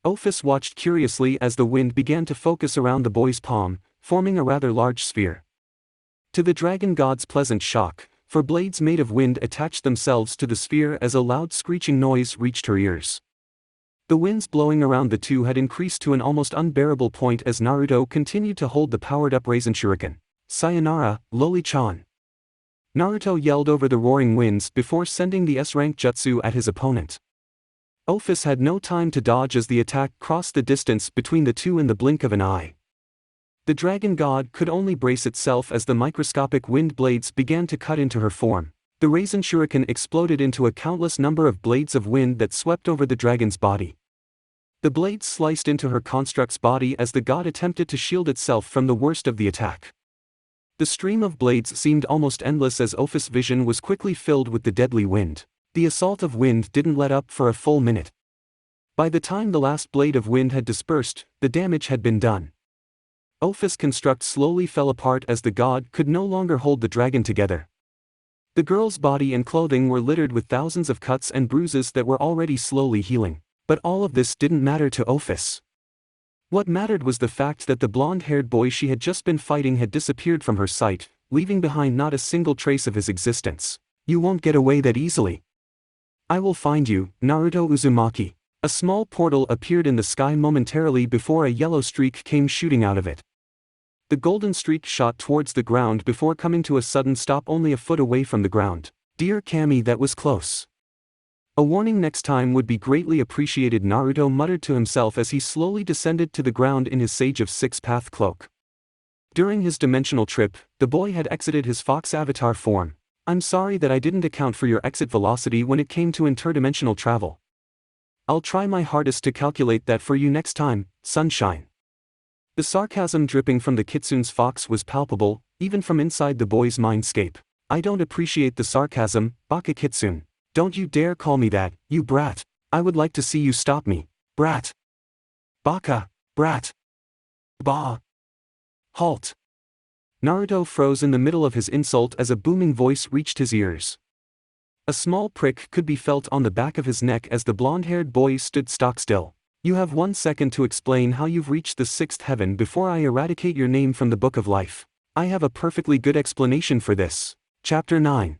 Ophis watched curiously as the wind began to focus around the boy's palm, forming a rather large sphere. To the dragon god's pleasant shock, for blades made of wind attached themselves to the sphere as a loud screeching noise reached her ears. The winds blowing around the two had increased to an almost unbearable point as Naruto continued to hold the powered-up Rasen Shuriken. Sayonara, Loli-chan. Naruto yelled over the roaring winds before sending the S-rank jutsu at his opponent. Ophis had no time to dodge as the attack crossed the distance between the two in the blink of an eye. The dragon god could only brace itself as the microscopic wind blades began to cut into her form. The Rasen Shuriken exploded into a countless number of blades of wind that swept over the dragon's body. The blades sliced into her construct's body as the god attempted to shield itself from the worst of the attack. The stream of blades seemed almost endless as Ophis' vision was quickly filled with the deadly wind. The assault of wind didn't let up for a full minute. By the time the last blade of wind had dispersed, the damage had been done. Ophis' construct slowly fell apart as the god could no longer hold the dragon together. The girl's body and clothing were littered with thousands of cuts and bruises that were already slowly healing. But all of this didn't matter to Ophis. What mattered was the fact that the blonde-haired boy she had just been fighting had disappeared from her sight, leaving behind not a single trace of his existence. You won't get away that easily. I will find you, Naruto Uzumaki. A small portal appeared in the sky momentarily before a yellow streak came shooting out of it. The golden streak shot towards the ground before coming to a sudden stop only a foot away from the ground. Dear Kami, that was close. A warning next time would be greatly appreciated, Naruto muttered to himself as he slowly descended to the ground in his Sage of Six Path cloak. During his dimensional trip, the boy had exited his fox avatar form. I'm sorry that I didn't account for your exit velocity when it came to interdimensional travel. I'll try my hardest to calculate that for you next time, sunshine. The sarcasm dripping from the kitsune's fox was palpable, even from inside the boy's mindscape. I don't appreciate the sarcasm, Baka Kitsune. Don't you dare call me that, you brat. I would like to see you stop me, brat. Baka, brat. Bah. Halt. Naruto froze in the middle of his insult as a booming voice reached his ears. A small prick could be felt on the back of his neck as the blonde-haired boy stood stock still. You have 1 second to explain how you've reached the 6th heaven before I eradicate your name from the Book of Life. I have a perfectly good explanation for this. Chapter 9.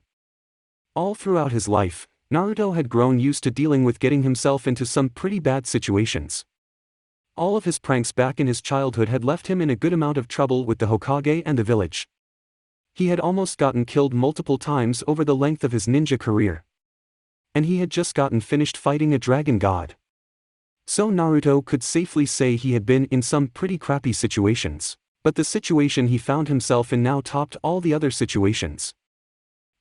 All throughout his life, Naruto had grown used to dealing with getting himself into some pretty bad situations. All of his pranks back in his childhood had left him in a good amount of trouble with the Hokage and the village. He had almost gotten killed multiple times over the length of his ninja career. And he had just gotten finished fighting a dragon god. So Naruto could safely say he had been in some pretty crappy situations. But the situation he found himself in now topped all the other situations.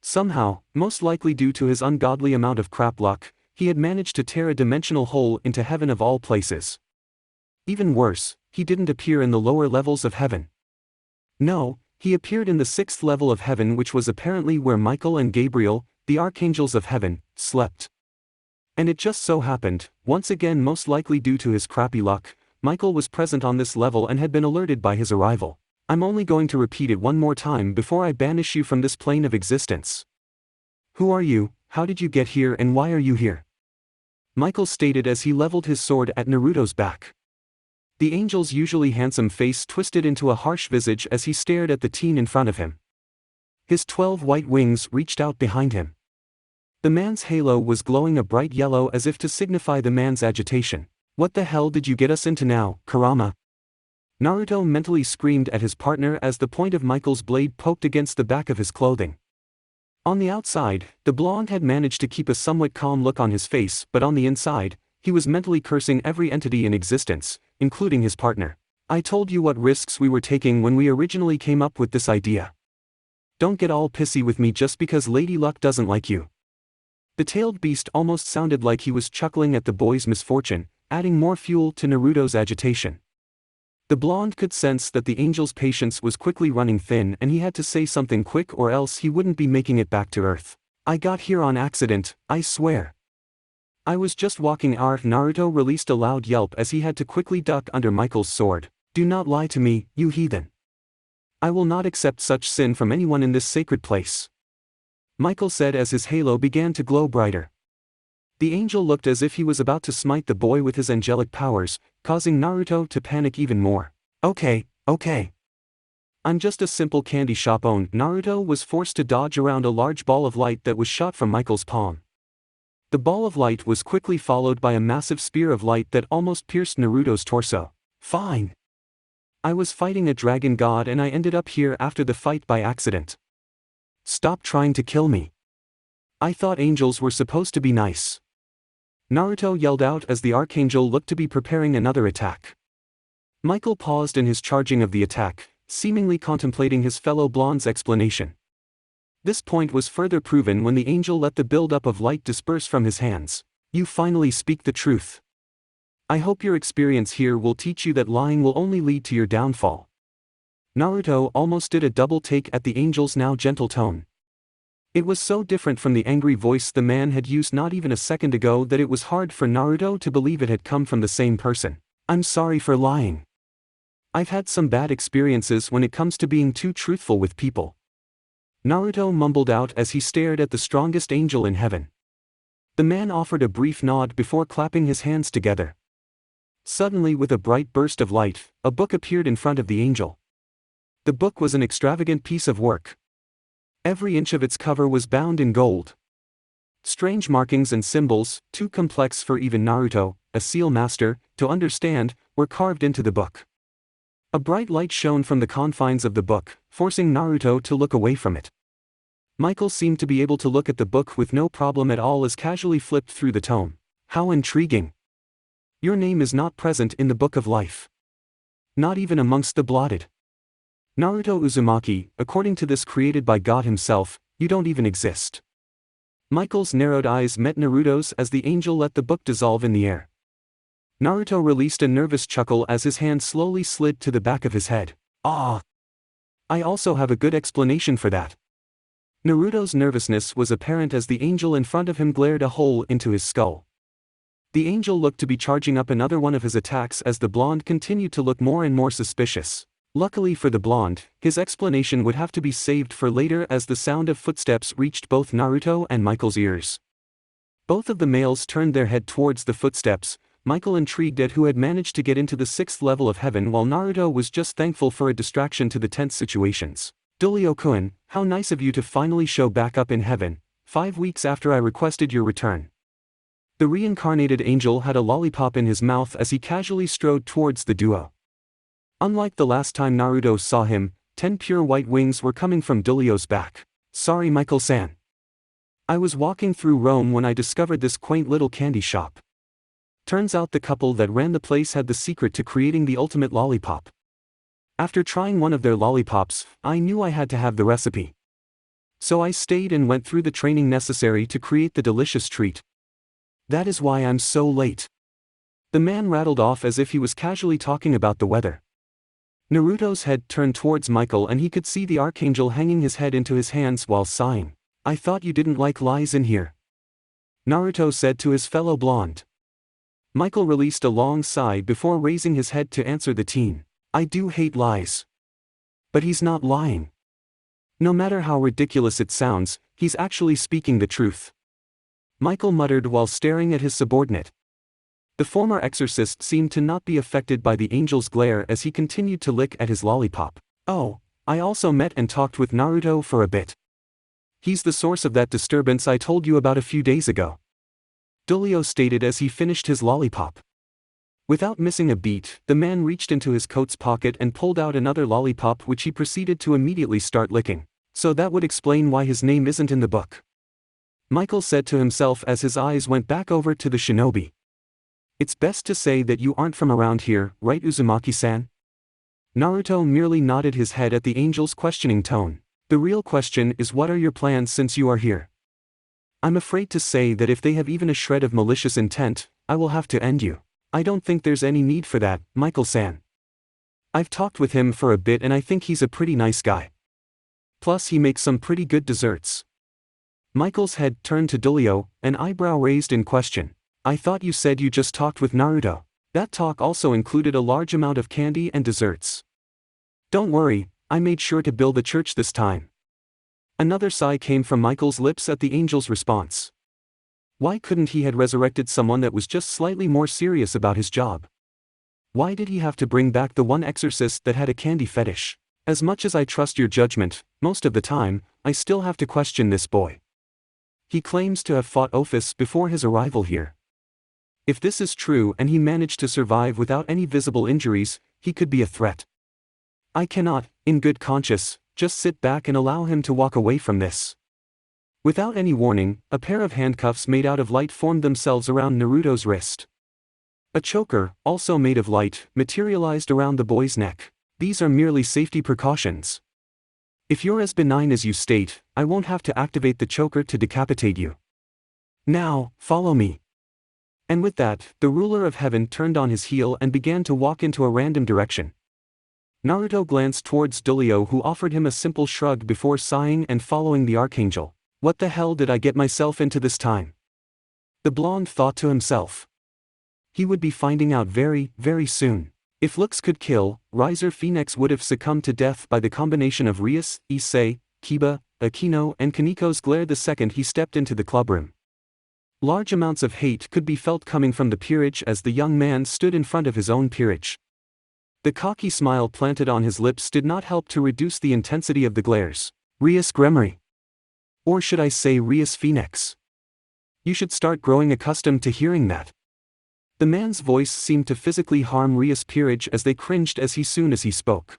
Somehow, most likely due to his ungodly amount of crap luck, he had managed to tear a dimensional hole into heaven of all places. Even worse, he didn't appear in the lower levels of heaven. No, he appeared in the 6th level of heaven, which was apparently where Michael and Gabriel, the archangels of heaven, slept. And it just so happened, once again most likely due to his crappy luck, Michael was present on this level and had been alerted by his arrival. I'm only going to repeat it one more time before I banish you from this plane of existence. Who are you, how did you get here, and why are you here? Michael stated as he leveled his sword at Naruto's back. The angel's usually handsome face twisted into a harsh visage as he stared at the teen in front of him. His 12 white wings reached out behind him. The man's halo was glowing a bright yellow as if to signify the man's agitation. What the hell did you get us into now, Kurama? Naruto mentally screamed at his partner as the point of Michael's blade poked against the back of his clothing. On the outside, the blonde had managed to keep a somewhat calm look on his face, but on the inside, he was mentally cursing every entity in existence, including his partner. I told you what risks we were taking when we originally came up with this idea. Don't get all pissy with me just because Lady Luck doesn't like you. The tailed beast almost sounded like he was chuckling at the boy's misfortune, adding more fuel to Naruto's agitation. The blonde could sense that the angel's patience was quickly running thin and he had to say something quick or else he wouldn't be making it back to Earth. I got here on accident, I swear. I was just walking out. Naruto released a loud yelp as he had to quickly duck under Michael's sword. Do not lie to me, you heathen. I will not accept such sin from anyone in this sacred place. Michael said as his halo began to glow brighter. The angel looked as if he was about to smite the boy with his angelic powers, causing Naruto to panic even more. Okay. I'm just a simple candy shop owner. Naruto was forced to dodge around a large ball of light that was shot from Michael's palm. The ball of light was quickly followed by a massive spear of light that almost pierced Naruto's torso. Fine. I was fighting a dragon god and I ended up here after the fight by accident. Stop trying to kill me. I thought angels were supposed to be nice. Naruto yelled out as the archangel looked to be preparing another attack. Michael paused in his charging of the attack, seemingly contemplating his fellow blonde's explanation. This point was further proven when the angel let the buildup of light disperse from his hands. You finally speak the truth. I hope your experience here will teach you that lying will only lead to your downfall. Naruto almost did a double take at the angel's now gentle tone. It was so different from the angry voice the man had used not even a second ago that it was hard for Naruto to believe it had come from the same person. I'm sorry for lying. I've had some bad experiences when it comes to being too truthful with people. Naruto mumbled out as he stared at the strongest angel in heaven. The man offered a brief nod before clapping his hands together. Suddenly, with a bright burst of light, a book appeared in front of the angel. The book was an extravagant piece of work. Every inch of its cover was bound in gold. Strange markings and symbols, too complex for even Naruto, a seal master, to understand, were carved into the book. A bright light shone from the confines of the book, forcing Naruto to look away from it. Michael seemed to be able to look at the book with no problem at all as casually flipped through the tome. How intriguing. Your name is not present in the Book of Life. Not even amongst the blotted. Naruto Uzumaki, according to this created by God himself, you don't even exist. Michael's narrowed eyes met Naruto's as the angel let the book dissolve in the air. Naruto released a nervous chuckle as his hand slowly slid to the back of his head. Ah! I also have a good explanation for that. Naruto's nervousness was apparent as the angel in front of him glared a hole into his skull. The angel looked to be charging up another one of his attacks as the blonde continued to look more and more suspicious. Luckily for the blonde, his explanation would have to be saved for later as the sound of footsteps reached both Naruto and Michael's ears. Both of the males turned their head towards the footsteps, Michael intrigued at who had managed to get into the 6th level of heaven while Naruto was just thankful for a distraction to the tense situations. Dulio-kun, how nice of you to finally show back up in heaven, 5 weeks after I requested your return. The reincarnated angel had a lollipop in his mouth as he casually strode towards the duo. Unlike the last time Naruto saw him, 10 pure white wings were coming from Dulio's back. Sorry Michael-san. I was walking through Rome when I discovered this quaint little candy shop. Turns out the couple that ran the place had the secret to creating the ultimate lollipop. After trying one of their lollipops, I knew I had to have the recipe. So I stayed and went through the training necessary to create the delicious treat. That is why I'm so late. The man rattled off as if he was casually talking about the weather. Naruto's head turned towards Michael and he could see the archangel hanging his head into his hands while sighing. I thought you didn't like lies in here. Naruto said to his fellow blonde. Michael released a long sigh before raising his head to answer the teen. I do hate lies. But he's not lying. No matter how ridiculous it sounds, he's actually speaking the truth. Michael muttered while staring at his subordinate. The former exorcist seemed to not be affected by the angel's glare as he continued to lick at his lollipop. Oh, I also met and talked with Naruto for a bit. He's the source of that disturbance I told you about a few days ago. Dulio stated as he finished his lollipop. Without missing a beat, the man reached into his coat's pocket and pulled out another lollipop which he proceeded to immediately start licking. So that would explain why his name isn't in the book. Michael said to himself as his eyes went back over to the shinobi. It's best to say that you aren't from around here, right Uzumaki-san? Naruto merely nodded his head at the angel's questioning tone. The real question is what are your plans since you are here? I'm afraid to say that if they have even a shred of malicious intent, I will have to end you. I don't think there's any need for that, Michael-san. I've talked with him for a bit and I think he's a pretty nice guy. Plus he makes some pretty good desserts. Michael's head turned to Dulio, an eyebrow raised in question. I thought you said you just talked with Naruto. That talk also included a large amount of candy and desserts. Don't worry, I made sure to build the church this time. Another sigh came from Michael's lips at the angel's response. Why couldn't he had resurrected someone that was just slightly more serious about his job? Why did he have to bring back the one exorcist that had a candy fetish? As much as I trust your judgment, most of the time, I still have to question this boy. He claims to have fought Ophis before his arrival here. If this is true and he managed to survive without any visible injuries, he could be a threat. I cannot, in good conscience, just sit back and allow him to walk away from this. Without any warning, a pair of handcuffs made out of light formed themselves around Naruto's wrist. A choker, also made of light, materialized around the boy's neck. These are merely safety precautions. If you're as benign as you state, I won't have to activate the choker to decapitate you. Now, follow me. And with that, the ruler of heaven turned on his heel and began to walk into a random direction. Naruto glanced towards Dulio, who offered him a simple shrug before sighing and following the archangel. What the hell did I get myself into this time? The blonde thought to himself. He would be finding out very, very soon. If looks could kill, Riser Phoenix would have succumbed to death by the combination of Rias, Issei, Kiba, Akino and Kaniko's glare the second he stepped into the clubroom. Large amounts of hate could be felt coming from the peerage as the young man stood in front of his own peerage. The cocky smile planted on his lips did not help to reduce the intensity of the glares. Rias Gremory. Or should I say Rias Phoenix? You should start growing accustomed to hearing that. The man's voice seemed to physically harm Rias' peerage as they cringed as soon as he spoke.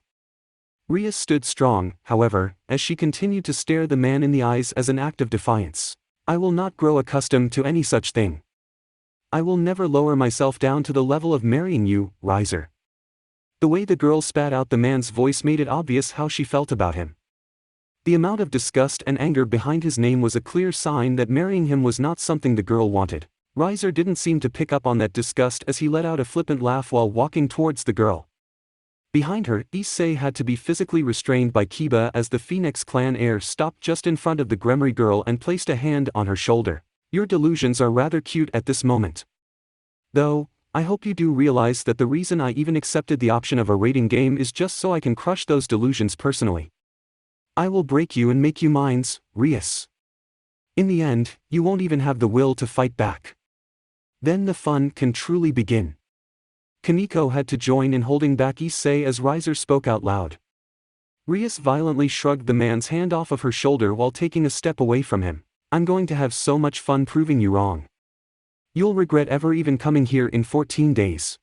Rias stood strong, however, as she continued to stare the man in the eyes as an act of defiance. I will not grow accustomed to any such thing. I will never lower myself down to the level of marrying you, Riser. The way the girl spat out the man's voice made it obvious how she felt about him. The amount of disgust and anger behind his name was a clear sign that marrying him was not something the girl wanted. Riser didn't seem to pick up on that disgust as he let out a flippant laugh while walking towards the girl. Behind her, Issei had to be physically restrained by Kiba as the Phoenix clan heir stopped just in front of the Gremory girl and placed a hand on her shoulder. Your delusions are rather cute at this moment. Though, I hope you do realize that the reason I even accepted the option of a rating game is just so I can crush those delusions personally. I will break you and make you mine, Rias. In the end, you won't even have the will to fight back. Then the fun can truly begin. Kaniko had to join in holding back Issei as Riser spoke out loud. Rias violently shrugged the man's hand off of her shoulder while taking a step away from him. I'm going to have so much fun proving you wrong. You'll regret ever even coming here in 14 days.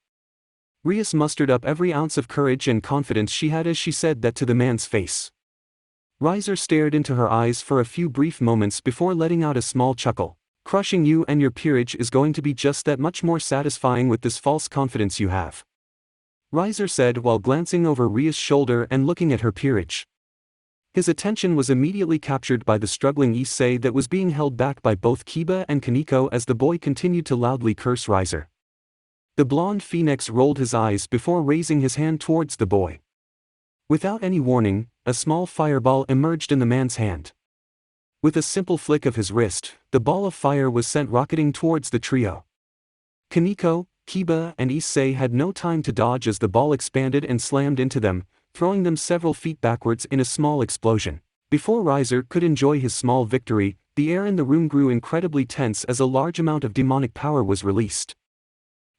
Rias mustered up every ounce of courage and confidence she had as she said that to the man's face. Riser stared into her eyes for a few brief moments before letting out a small chuckle. Crushing you and your peerage is going to be just that much more satisfying with this false confidence you have. Riser said while glancing over Ria's shoulder and looking at her peerage. His attention was immediately captured by the struggling Issei that was being held back by both Kiba and Kaniko as the boy continued to loudly curse Riser. The blonde Phoenix rolled his eyes before raising his hand towards the boy. Without any warning, a small fireball emerged in the man's hand. With a simple flick of his wrist, the ball of fire was sent rocketing towards the trio. Kaniko, Kiba and Issei had no time to dodge as the ball expanded and slammed into them, throwing them several feet backwards in a small explosion. Before Riser could enjoy his small victory, the air in the room grew incredibly tense as a large amount of demonic power was released.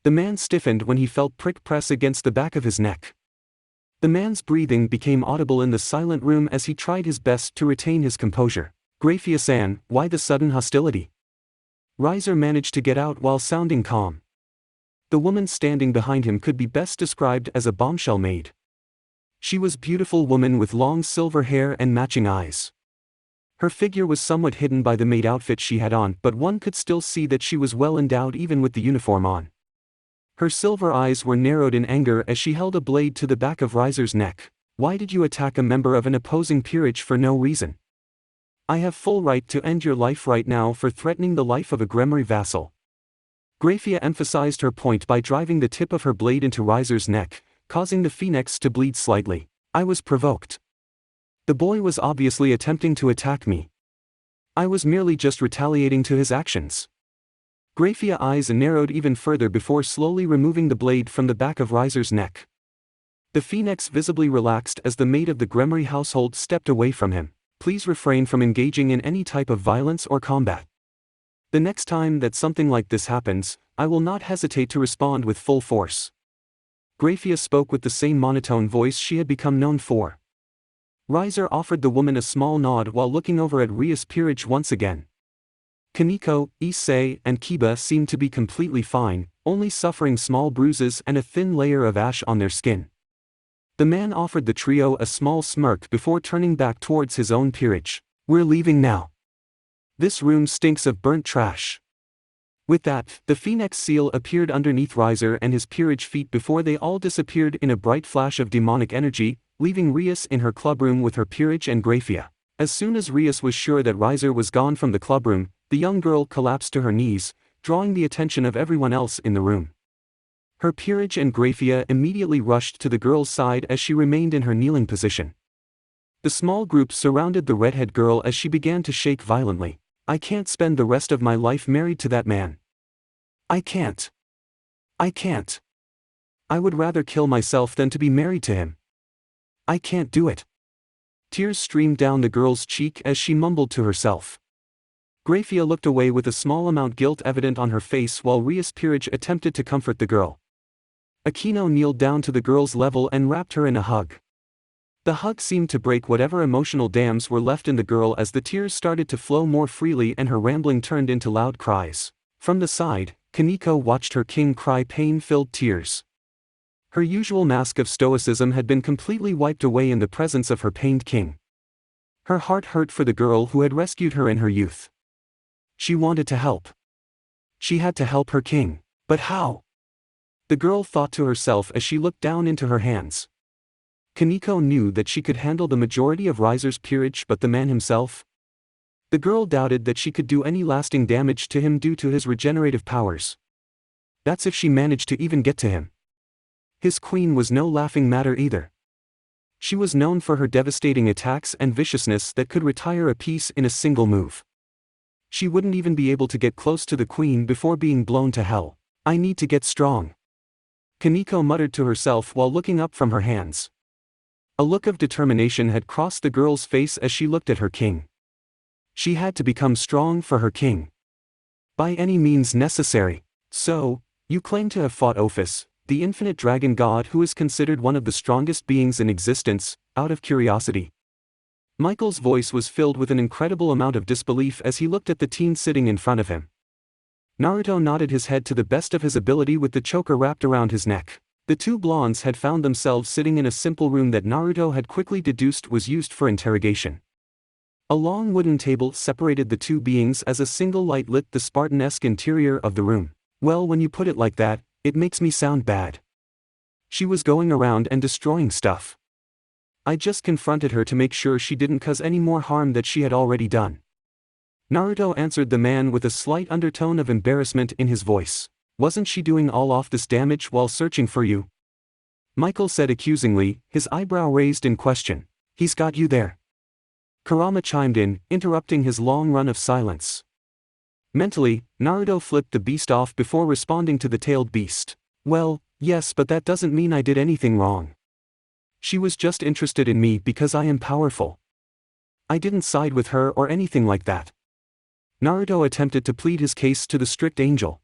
The man stiffened when he felt prick press against the back of his neck. The man's breathing became audible in the silent room as he tried his best to retain his composure. Graphia-san, why the sudden hostility? Riser managed to get out while sounding calm. The woman standing behind him could be best described as a bombshell maid. She was a beautiful woman with long silver hair and matching eyes. Her figure was somewhat hidden by the maid outfit she had on, but one could still see that she was well endowed even with the uniform on. Her silver eyes were narrowed in anger as she held a blade to the back of Riser's neck. Why did you attack a member of an opposing peerage for no reason? I have full right to end your life right now for threatening the life of a Gremory vassal. Graphia emphasized her point by driving the tip of her blade into Riser's neck, causing the phoenix to bleed slightly. I was provoked. The boy was obviously attempting to attack me. I was merely just retaliating to his actions. Graffia's eyes narrowed even further before slowly removing the blade from the back of Riser's neck. The phoenix visibly relaxed as the maid of the Gremory household stepped away from him. Please refrain from engaging in any type of violence or combat. The next time that something like this happens, I will not hesitate to respond with full force. Graffia spoke with the same monotone voice she had become known for. Riser offered the woman a small nod while looking over at Ria's peerage once again. Kaneko, Issei, and Kiba seemed to be completely fine, only suffering small bruises and a thin layer of ash on their skin. The man offered the trio a small smirk before turning back towards his own peerage. We're leaving now. This room stinks of burnt trash. With that, the phoenix seal appeared underneath Riser and his peerage feet before they all disappeared in a bright flash of demonic energy, leaving Rias in her clubroom with her peerage and Graffia. As soon as Rias was sure that Riser was gone from the clubroom, the young girl collapsed to her knees, drawing the attention of everyone else in the room. Her peerage and Graffia immediately rushed to the girl's side as she remained in her kneeling position. The small group surrounded the redhead girl as she began to shake violently. I can't spend the rest of my life married to that man. I can't. I can't. I would rather kill myself than to be married to him. I can't do it. Tears streamed down the girl's cheek as she mumbled to herself. Graffia looked away with a small amount guilt evident on her face while Rias Peerage attempted to comfort the girl. Aquino kneeled down to the girl's level and wrapped her in a hug. The hug seemed to break whatever emotional dams were left in the girl as the tears started to flow more freely and her rambling turned into loud cries. From the side, Kaneko watched her king cry pain-filled tears. Her usual mask of stoicism had been completely wiped away in the presence of her pained king. Her heart hurt for the girl who had rescued her in her youth. She wanted to help. She had to help her king. But how? The girl thought to herself as she looked down into her hands. Kaneko knew that she could handle the majority of Riser's peerage, but the man himself? The girl doubted that she could do any lasting damage to him due to his regenerative powers. That's if she managed to even get to him. His queen was no laughing matter either. She was known for her devastating attacks and viciousness that could retire a piece in a single move. She wouldn't even be able to get close to the queen before being blown to hell. I need to get strong. Kaneko muttered to herself while looking up from her hands. A look of determination had crossed the girl's face as she looked at her king. She had to become strong for her king. By any means necessary. So, you claim to have fought Ophis, the infinite dragon god who is considered one of the strongest beings in existence, out of curiosity. Michael's voice was filled with an incredible amount of disbelief as he looked at the teen sitting in front of him. Naruto nodded his head to the best of his ability with the choker wrapped around his neck. The two blondes had found themselves sitting in a simple room that Naruto had quickly deduced was used for interrogation. A long wooden table separated the two beings as a single light lit the Spartan-esque interior of the room. Well, when you put it like that, it makes me sound bad. She was going around and destroying stuff. I just confronted her to make sure she didn't cause any more harm that she had already done. Naruto answered the man with a slight undertone of embarrassment in his voice. Wasn't she doing all of this damage while searching for you? Michael said accusingly, his eyebrow raised in question. He's got you there. Kurama chimed in, interrupting his long run of silence. Mentally, Naruto flipped the beast off before responding to the tailed beast. Well, yes, but that doesn't mean I did anything wrong. She was just interested in me because I am powerful. I didn't side with her or anything like that. Naruto attempted to plead his case to the strict angel.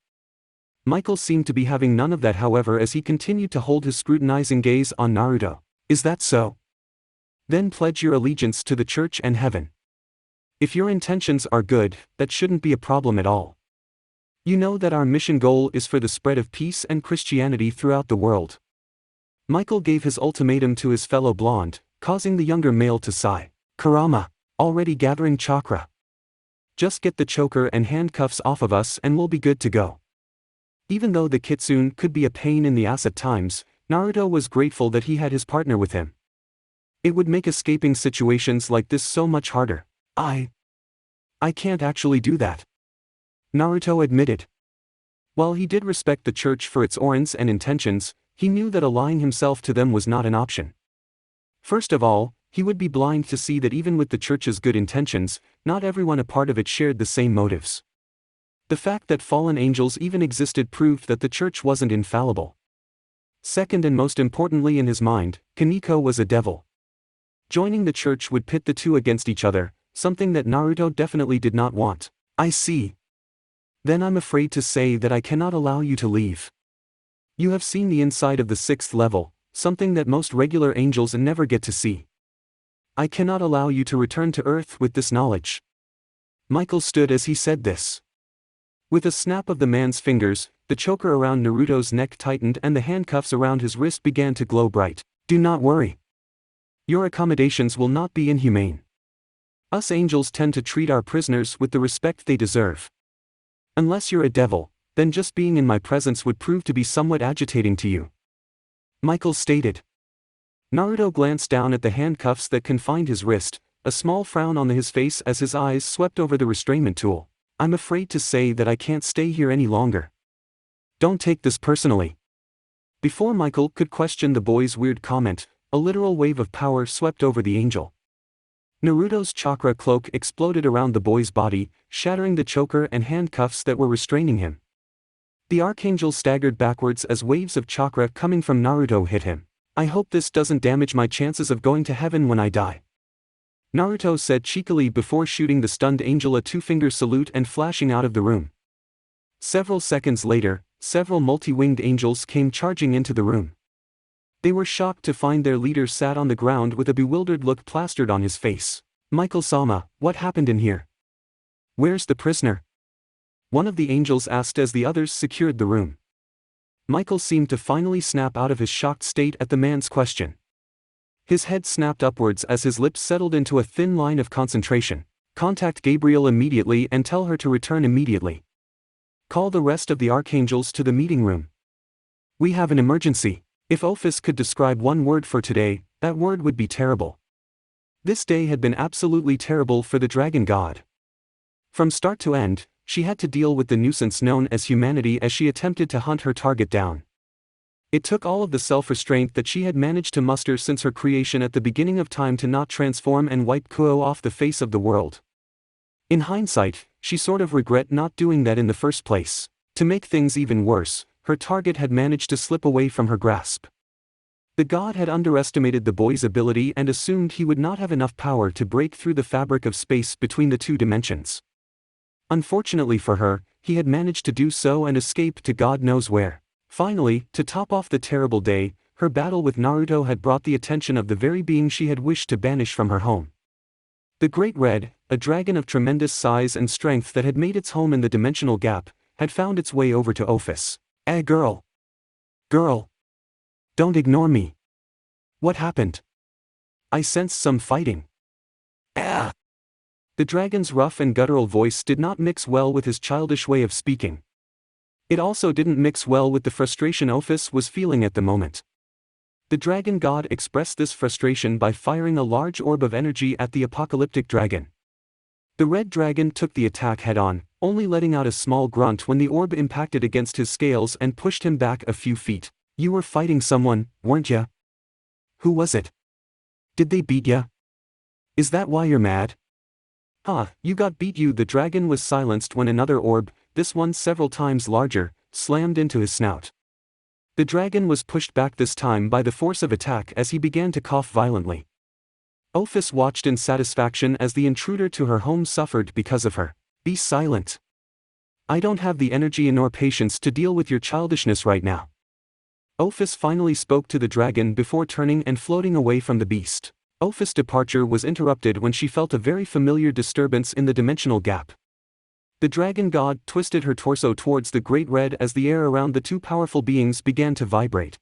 Michael seemed to be having none of that, however, as he continued to hold his scrutinizing gaze on Naruto. Is that so? Then pledge your allegiance to the church and heaven. If your intentions are good, that shouldn't be a problem at all. You know that our mission goal is for the spread of peace and Christianity throughout the world. Michael gave his ultimatum to his fellow blonde, causing the younger male to sigh. Kurama, already gathering chakra. Just get the choker and handcuffs off of us and we'll be good to go. Even though the kitsune could be a pain in the ass at times, Naruto was grateful that he had his partner with him. It would make escaping situations like this so much harder. I can't actually do that. Naruto admitted. While he did respect the church for its orans and intentions, He knew that allying himself to them was not an option. First of all, he would be blind to see that even with the church's good intentions, not everyone a part of it shared the same motives. The fact that fallen angels even existed proved that the church wasn't infallible. Second and most importantly in his mind, Kaneko was a devil. Joining the church would pit the two against each other, something that Naruto definitely did not want. I see. Then I'm afraid to say that I cannot allow you to leave. You have seen the inside of the 6th level, something that most regular angels never get to see. I cannot allow you to return to Earth with this knowledge. Michael stood as he said this. With a snap of the man's fingers, the choker around Naruto's neck tightened and the handcuffs around his wrist began to glow bright. Do not worry. Your accommodations will not be inhumane. Us angels tend to treat our prisoners with the respect they deserve. Unless you're a devil, then just being in my presence would prove to be somewhat agitating to you. Michael stated. Naruto glanced down at the handcuffs that confined his wrist, a small frown on his face as his eyes swept over the restrainment tool. I'm afraid to say that I can't stay here any longer. Don't take this personally. Before Michael could question the boy's weird comment, a literal wave of power swept over the angel. Naruto's chakra cloak exploded around the boy's body, shattering the choker and handcuffs that were restraining him. The archangel staggered backwards as waves of chakra coming from Naruto hit him. I hope this doesn't damage my chances of going to heaven when I die. Naruto said cheekily before shooting the stunned angel a two-finger salute and flashing out of the room. Several seconds later, several multi-winged angels came charging into the room. They were shocked to find their leader sat on the ground with a bewildered look plastered on his face. Michael-sama, what happened in here? Where's the prisoner? One of the angels asked as the others secured the room. Michael seemed to finally snap out of his shocked state at the man's question. His head snapped upwards as his lips settled into a thin line of concentration. Contact Gabriel immediately and tell her to return immediately. Call the rest of the archangels to the meeting room. We have an emergency. If Ophis could describe one word for today, that word would be terrible. This day had been absolutely terrible for the dragon god. From start to end, she had to deal with the nuisance known as humanity as she attempted to hunt her target down. It took all of the self-restraint that she had managed to muster since her creation at the beginning of time to not transform and wipe Kuo off the face of the world. In hindsight, she sort of regret not doing that in the first place. To make things even worse, her target had managed to slip away from her grasp. The god had underestimated the boy's ability and assumed he would not have enough power to break through the fabric of space between the two dimensions. Unfortunately for her, he had managed to do so and escape to God knows where. Finally, to top off the terrible day, her battle with Naruto had brought the attention of the very being she had wished to banish from her home. The Great Red, a dragon of tremendous size and strength that had made its home in the dimensional gap, had found its way over to Ophis. Girl! Girl! Don't ignore me! What happened? I sensed some fighting. Ah! The dragon's rough and guttural voice did not mix well with his childish way of speaking. It also didn't mix well with the frustration Ophis was feeling at the moment. The dragon god expressed this frustration by firing a large orb of energy at the apocalyptic dragon. The red dragon took the attack head-on, only letting out a small grunt when the orb impacted against his scales and pushed him back a few feet. You were fighting someone, weren't ya? Who was it? Did they beat ya? Is that why you're mad? You got beat you. The dragon was silenced when another orb, this one several times larger, slammed into his snout. The dragon was pushed back this time by the force of attack as he began to cough violently. Ophis watched in satisfaction as the intruder to her home suffered because of her. Be silent. I don't have the energy nor patience to deal with your childishness right now. Ophis finally spoke to the dragon before turning and floating away from the beast. Ophis' departure was interrupted when she felt a very familiar disturbance in the dimensional gap. The dragon god twisted her torso towards the Great Red as the air around the two powerful beings began to vibrate.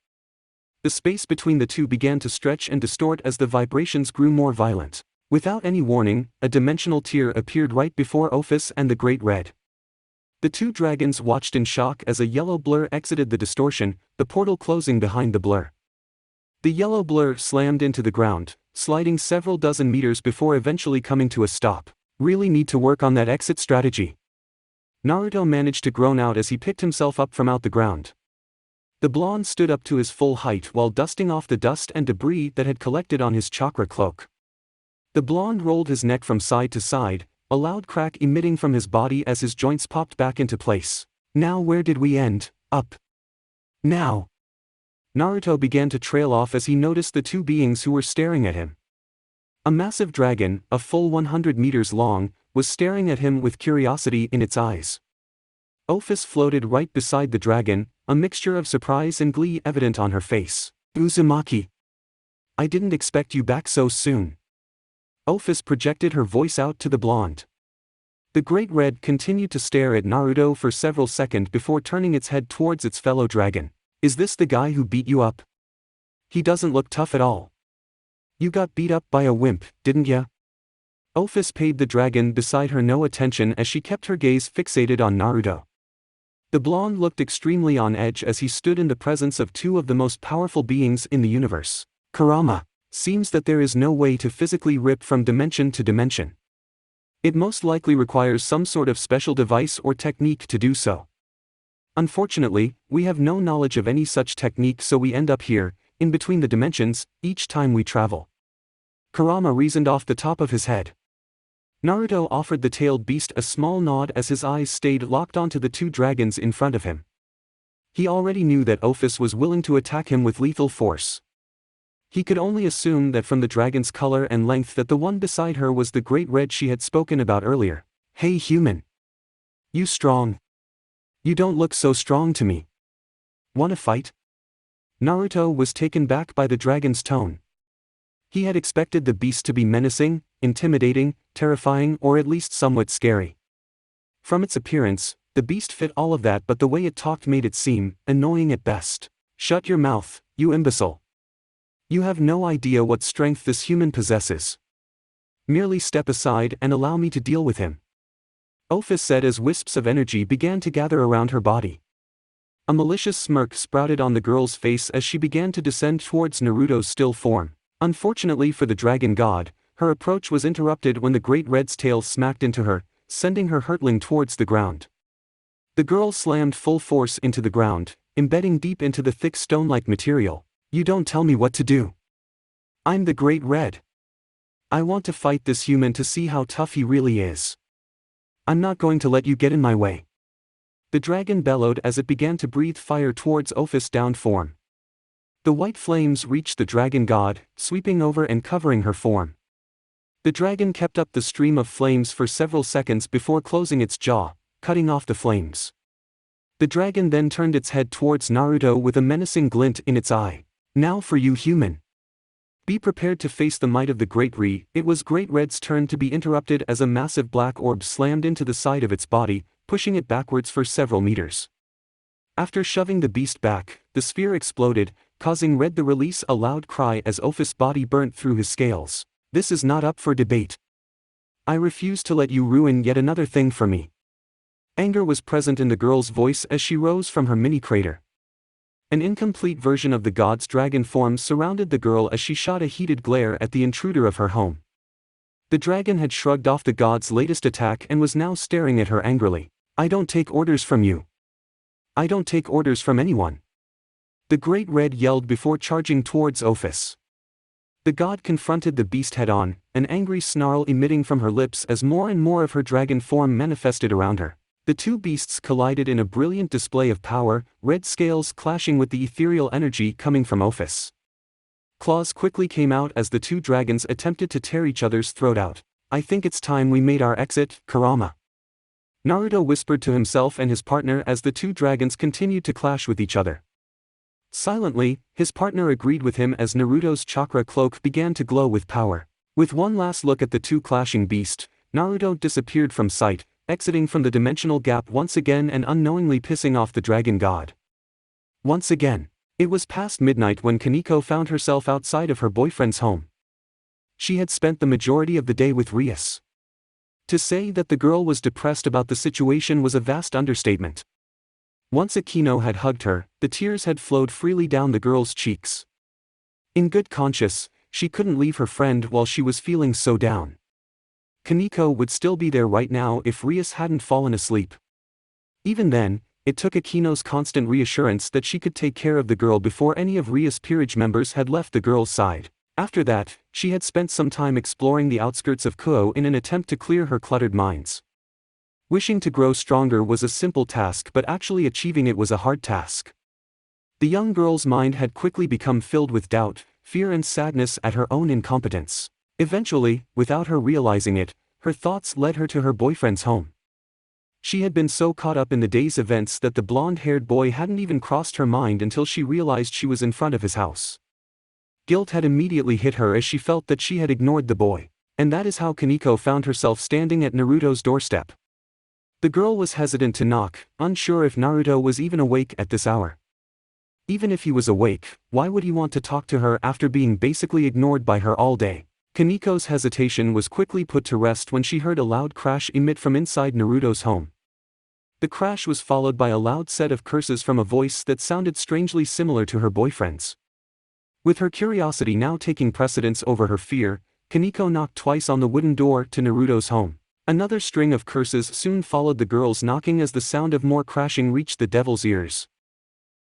The space between the two began to stretch and distort as the vibrations grew more violent. Without any warning, a dimensional tear appeared right before Ophis and the Great Red. The two dragons watched in shock as a yellow blur exited the distortion, the portal closing behind the blur. The yellow blur slammed into the ground, sliding several dozen meters before eventually coming to a stop. Really need to work on that exit strategy. Naruto managed to groan out as he picked himself up from out the ground. The blonde stood up to his full height while dusting off the dust and debris that had collected on his chakra cloak. The blonde rolled his neck from side to side, a loud crack emitting from his body as his joints popped back into place. Now where did we end up? Now. Naruto began to trail off as he noticed the two beings who were staring at him. A massive dragon, a full 100 meters long, was staring at him with curiosity in its eyes. Ophis floated right beside the dragon, a mixture of surprise and glee evident on her face. Uzumaki. I didn't expect you back so soon. Ophis projected her voice out to the blonde. The Great Red continued to stare at Naruto for several seconds before turning its head towards its fellow dragon. Is this the guy who beat you up? He doesn't look tough at all. You got beat up by a wimp, didn't ya? Ophis paid the dragon beside her no attention as she kept her gaze fixated on Naruto. The blonde looked extremely on edge as he stood in the presence of two of the most powerful beings in the universe. Kurama. Seems that there is no way to physically rip from dimension to dimension. It most likely requires some sort of special device or technique to do so. Unfortunately, we have no knowledge of any such technique, so we end up here, in between the dimensions, each time we travel. Kurama reasoned off the top of his head. Naruto offered the tailed beast a small nod as his eyes stayed locked onto the two dragons in front of him. He already knew that Ophis was willing to attack him with lethal force. He could only assume that from the dragon's color and length that the one beside her was the Great Red she had spoken about earlier. Hey human. You strong? You don't look so strong to me. Wanna fight? Naruto was taken back by the dragon's tone. He had expected the beast to be menacing, intimidating, terrifying, or at least somewhat scary. From its appearance, the beast fit all of that, but the way it talked made it seem annoying at best. Shut your mouth, you imbecile. You have no idea what strength this human possesses. Merely step aside and allow me to deal with him. Ophis said as wisps of energy began to gather around her body. A malicious smirk sprouted on the girl's face as she began to descend towards Naruto's still form. Unfortunately for the dragon god, her approach was interrupted when the Great Red's tail smacked into her, sending her hurtling towards the ground. The girl slammed full force into the ground, embedding deep into the thick stone-like material. You don't tell me what to do. I'm the Great Red. I want to fight this human to see how tough he really is. I'm not going to let you get in my way. The dragon bellowed as it began to breathe fire towards Ophis' downed form. The white flames reached the dragon god, sweeping over and covering her form. The dragon kept up the stream of flames for several seconds before closing its jaw, cutting off the flames. The dragon then turned its head towards Naruto with a menacing glint in its eye. Now for you human. Be prepared to face the might of the Great Re. It was Great Red's turn to be interrupted as a massive black orb slammed into the side of its body, pushing it backwards for several meters. After shoving the beast back, the sphere exploded, causing Red to release a loud cry as Ophis' body burnt through his scales. This is not up for debate. I refuse to let you ruin yet another thing for me. Anger was present in the girl's voice as she rose from her mini crater. An incomplete version of the god's dragon form surrounded the girl as she shot a heated glare at the intruder of her home. The dragon had shrugged off the god's latest attack and was now staring at her angrily. I don't take orders from you. I don't take orders from anyone. The Great Red yelled before charging towards Ophis. The god confronted the beast head-on, an angry snarl emitting from her lips as more and more of her dragon form manifested around her. The two beasts collided in a brilliant display of power, red scales clashing with the ethereal energy coming from Ophis. Claws quickly came out as the two dragons attempted to tear each other's throat out. I think it's time we made our exit, Kurama. Naruto whispered to himself and his partner as the two dragons continued to clash with each other. Silently, his partner agreed with him as Naruto's chakra cloak began to glow with power. With one last look at the two clashing beasts, Naruto disappeared from sight, exiting from the dimensional gap once again and unknowingly pissing off the dragon god. Once again. It was past midnight when Kaneko found herself outside of her boyfriend's home. She had spent the majority of the day with Rias. To say that the girl was depressed about the situation was a vast understatement. Once Akino had hugged her, the tears had flowed freely down the girl's cheeks. In good conscience, she couldn't leave her friend while she was feeling so down. Kaneko would still be there right now if Rias hadn't fallen asleep. Even then, it took Akino's constant reassurance that she could take care of the girl before any of Ria's peerage members had left the girl's side. After that, she had spent some time exploring the outskirts of Kuo in an attempt to clear her cluttered minds. Wishing to grow stronger was a simple task, but actually achieving it was a hard task. The young girl's mind had quickly become filled with doubt, fear and sadness at her own incompetence. Eventually, without her realizing it, her thoughts led her to her boyfriend's home. She had been so caught up in the day's events that the blonde-haired boy hadn't even crossed her mind until she realized she was in front of his house. Guilt had immediately hit her as she felt that she had ignored the boy. And that is how Kaniko found herself standing at Naruto's doorstep. The girl was hesitant to knock, unsure if Naruto was even awake at this hour. Even if he was awake, why would he want to talk to her after being basically ignored by her all day? Kaniko's hesitation was quickly put to rest when she heard a loud crash emit from inside Naruto's home. The crash was followed by a loud set of curses from a voice that sounded strangely similar to her boyfriend's. With her curiosity now taking precedence over her fear, Kaniko knocked twice on the wooden door to Naruto's home. Another string of curses soon followed the girl's knocking as the sound of more crashing reached the devil's ears.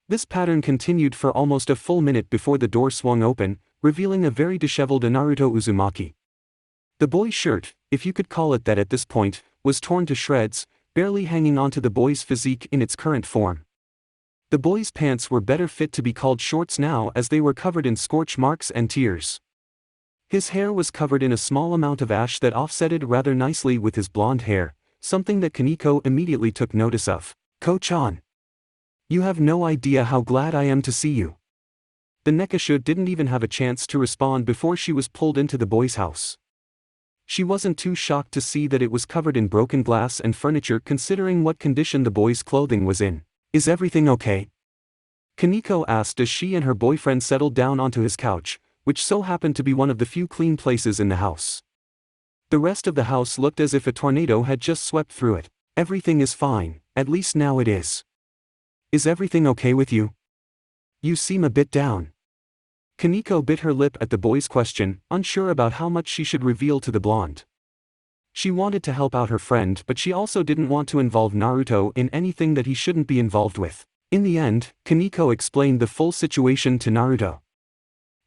This pattern continued for almost a full minute before the door swung open, revealing a very disheveled Naruto Uzumaki. The boy's shirt, if you could call it that at this point, was torn to shreds, barely hanging onto the boy's physique in its current form. The boy's pants were better fit to be called shorts now as they were covered in scorch marks and tears. His hair was covered in a small amount of ash that offsetted rather nicely with his blonde hair, something that Kaniko immediately took notice of. "Ko-chan. You have no idea how glad I am to see you." The Nekasha didn't even have a chance to respond before she was pulled into the boy's house. She wasn't too shocked to see that it was covered in broken glass and furniture considering what condition the boy's clothing was in. "Is everything okay?" Kaniko asked as she and her boyfriend settled down onto his couch, which so happened to be one of the few clean places in the house. The rest of the house looked as if a tornado had just swept through it. "Everything is fine, at least now it is. Is everything okay with you? You seem a bit down." Kaniko bit her lip at the boy's question, unsure about how much she should reveal to the blonde. She wanted to help out her friend, but she also didn't want to involve Naruto in anything that he shouldn't be involved with. In the end, Kaniko explained the full situation to Naruto.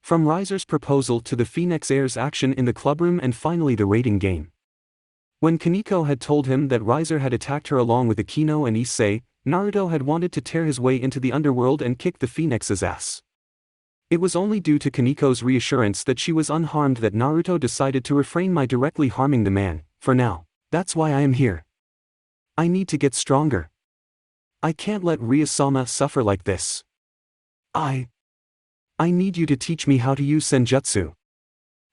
From Riser's proposal to the Phoenix Heir's action in the clubroom and finally the raiding game. When Kaniko had told him that Riser had attacked her along with Akino and Issei, Naruto had wanted to tear his way into the underworld and kick the Phoenix's ass. It was only due to Kaniko's reassurance that she was unharmed that Naruto decided to refrain from directly harming the man, for now. "That's why I am here. I need to get stronger. I can't let Ria-sama suffer like this. I need you to teach me how to use senjutsu."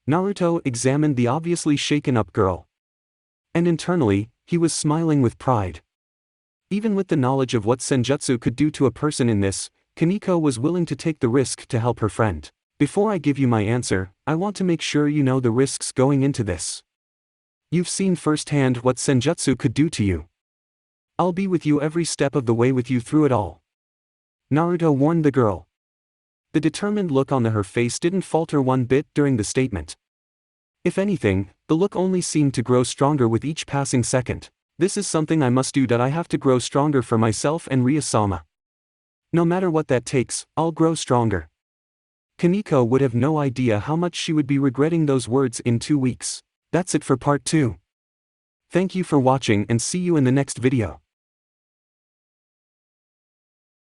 Naruto examined the obviously shaken-up girl. And internally, he was smiling with pride. Even with the knowledge of what senjutsu could do to a person in this, Kaniko was willing to take the risk to help her friend. "Before I give you my answer, I want to make sure you know the risks going into this. You've seen firsthand what senjutsu could do to you. I'll be with you every step of the way with you through it all," Naruto warned the girl. The determined look on her face didn't falter one bit during the statement. If anything, the look only seemed to grow stronger with each passing second. "This is something I must do, that I have to grow stronger for myself and Ria-sama. No matter what that takes, I'll grow stronger." Kaniko would have no idea how much she would be regretting those words in 2 weeks. That's it for part 2. Thank you for watching and see you in the next video.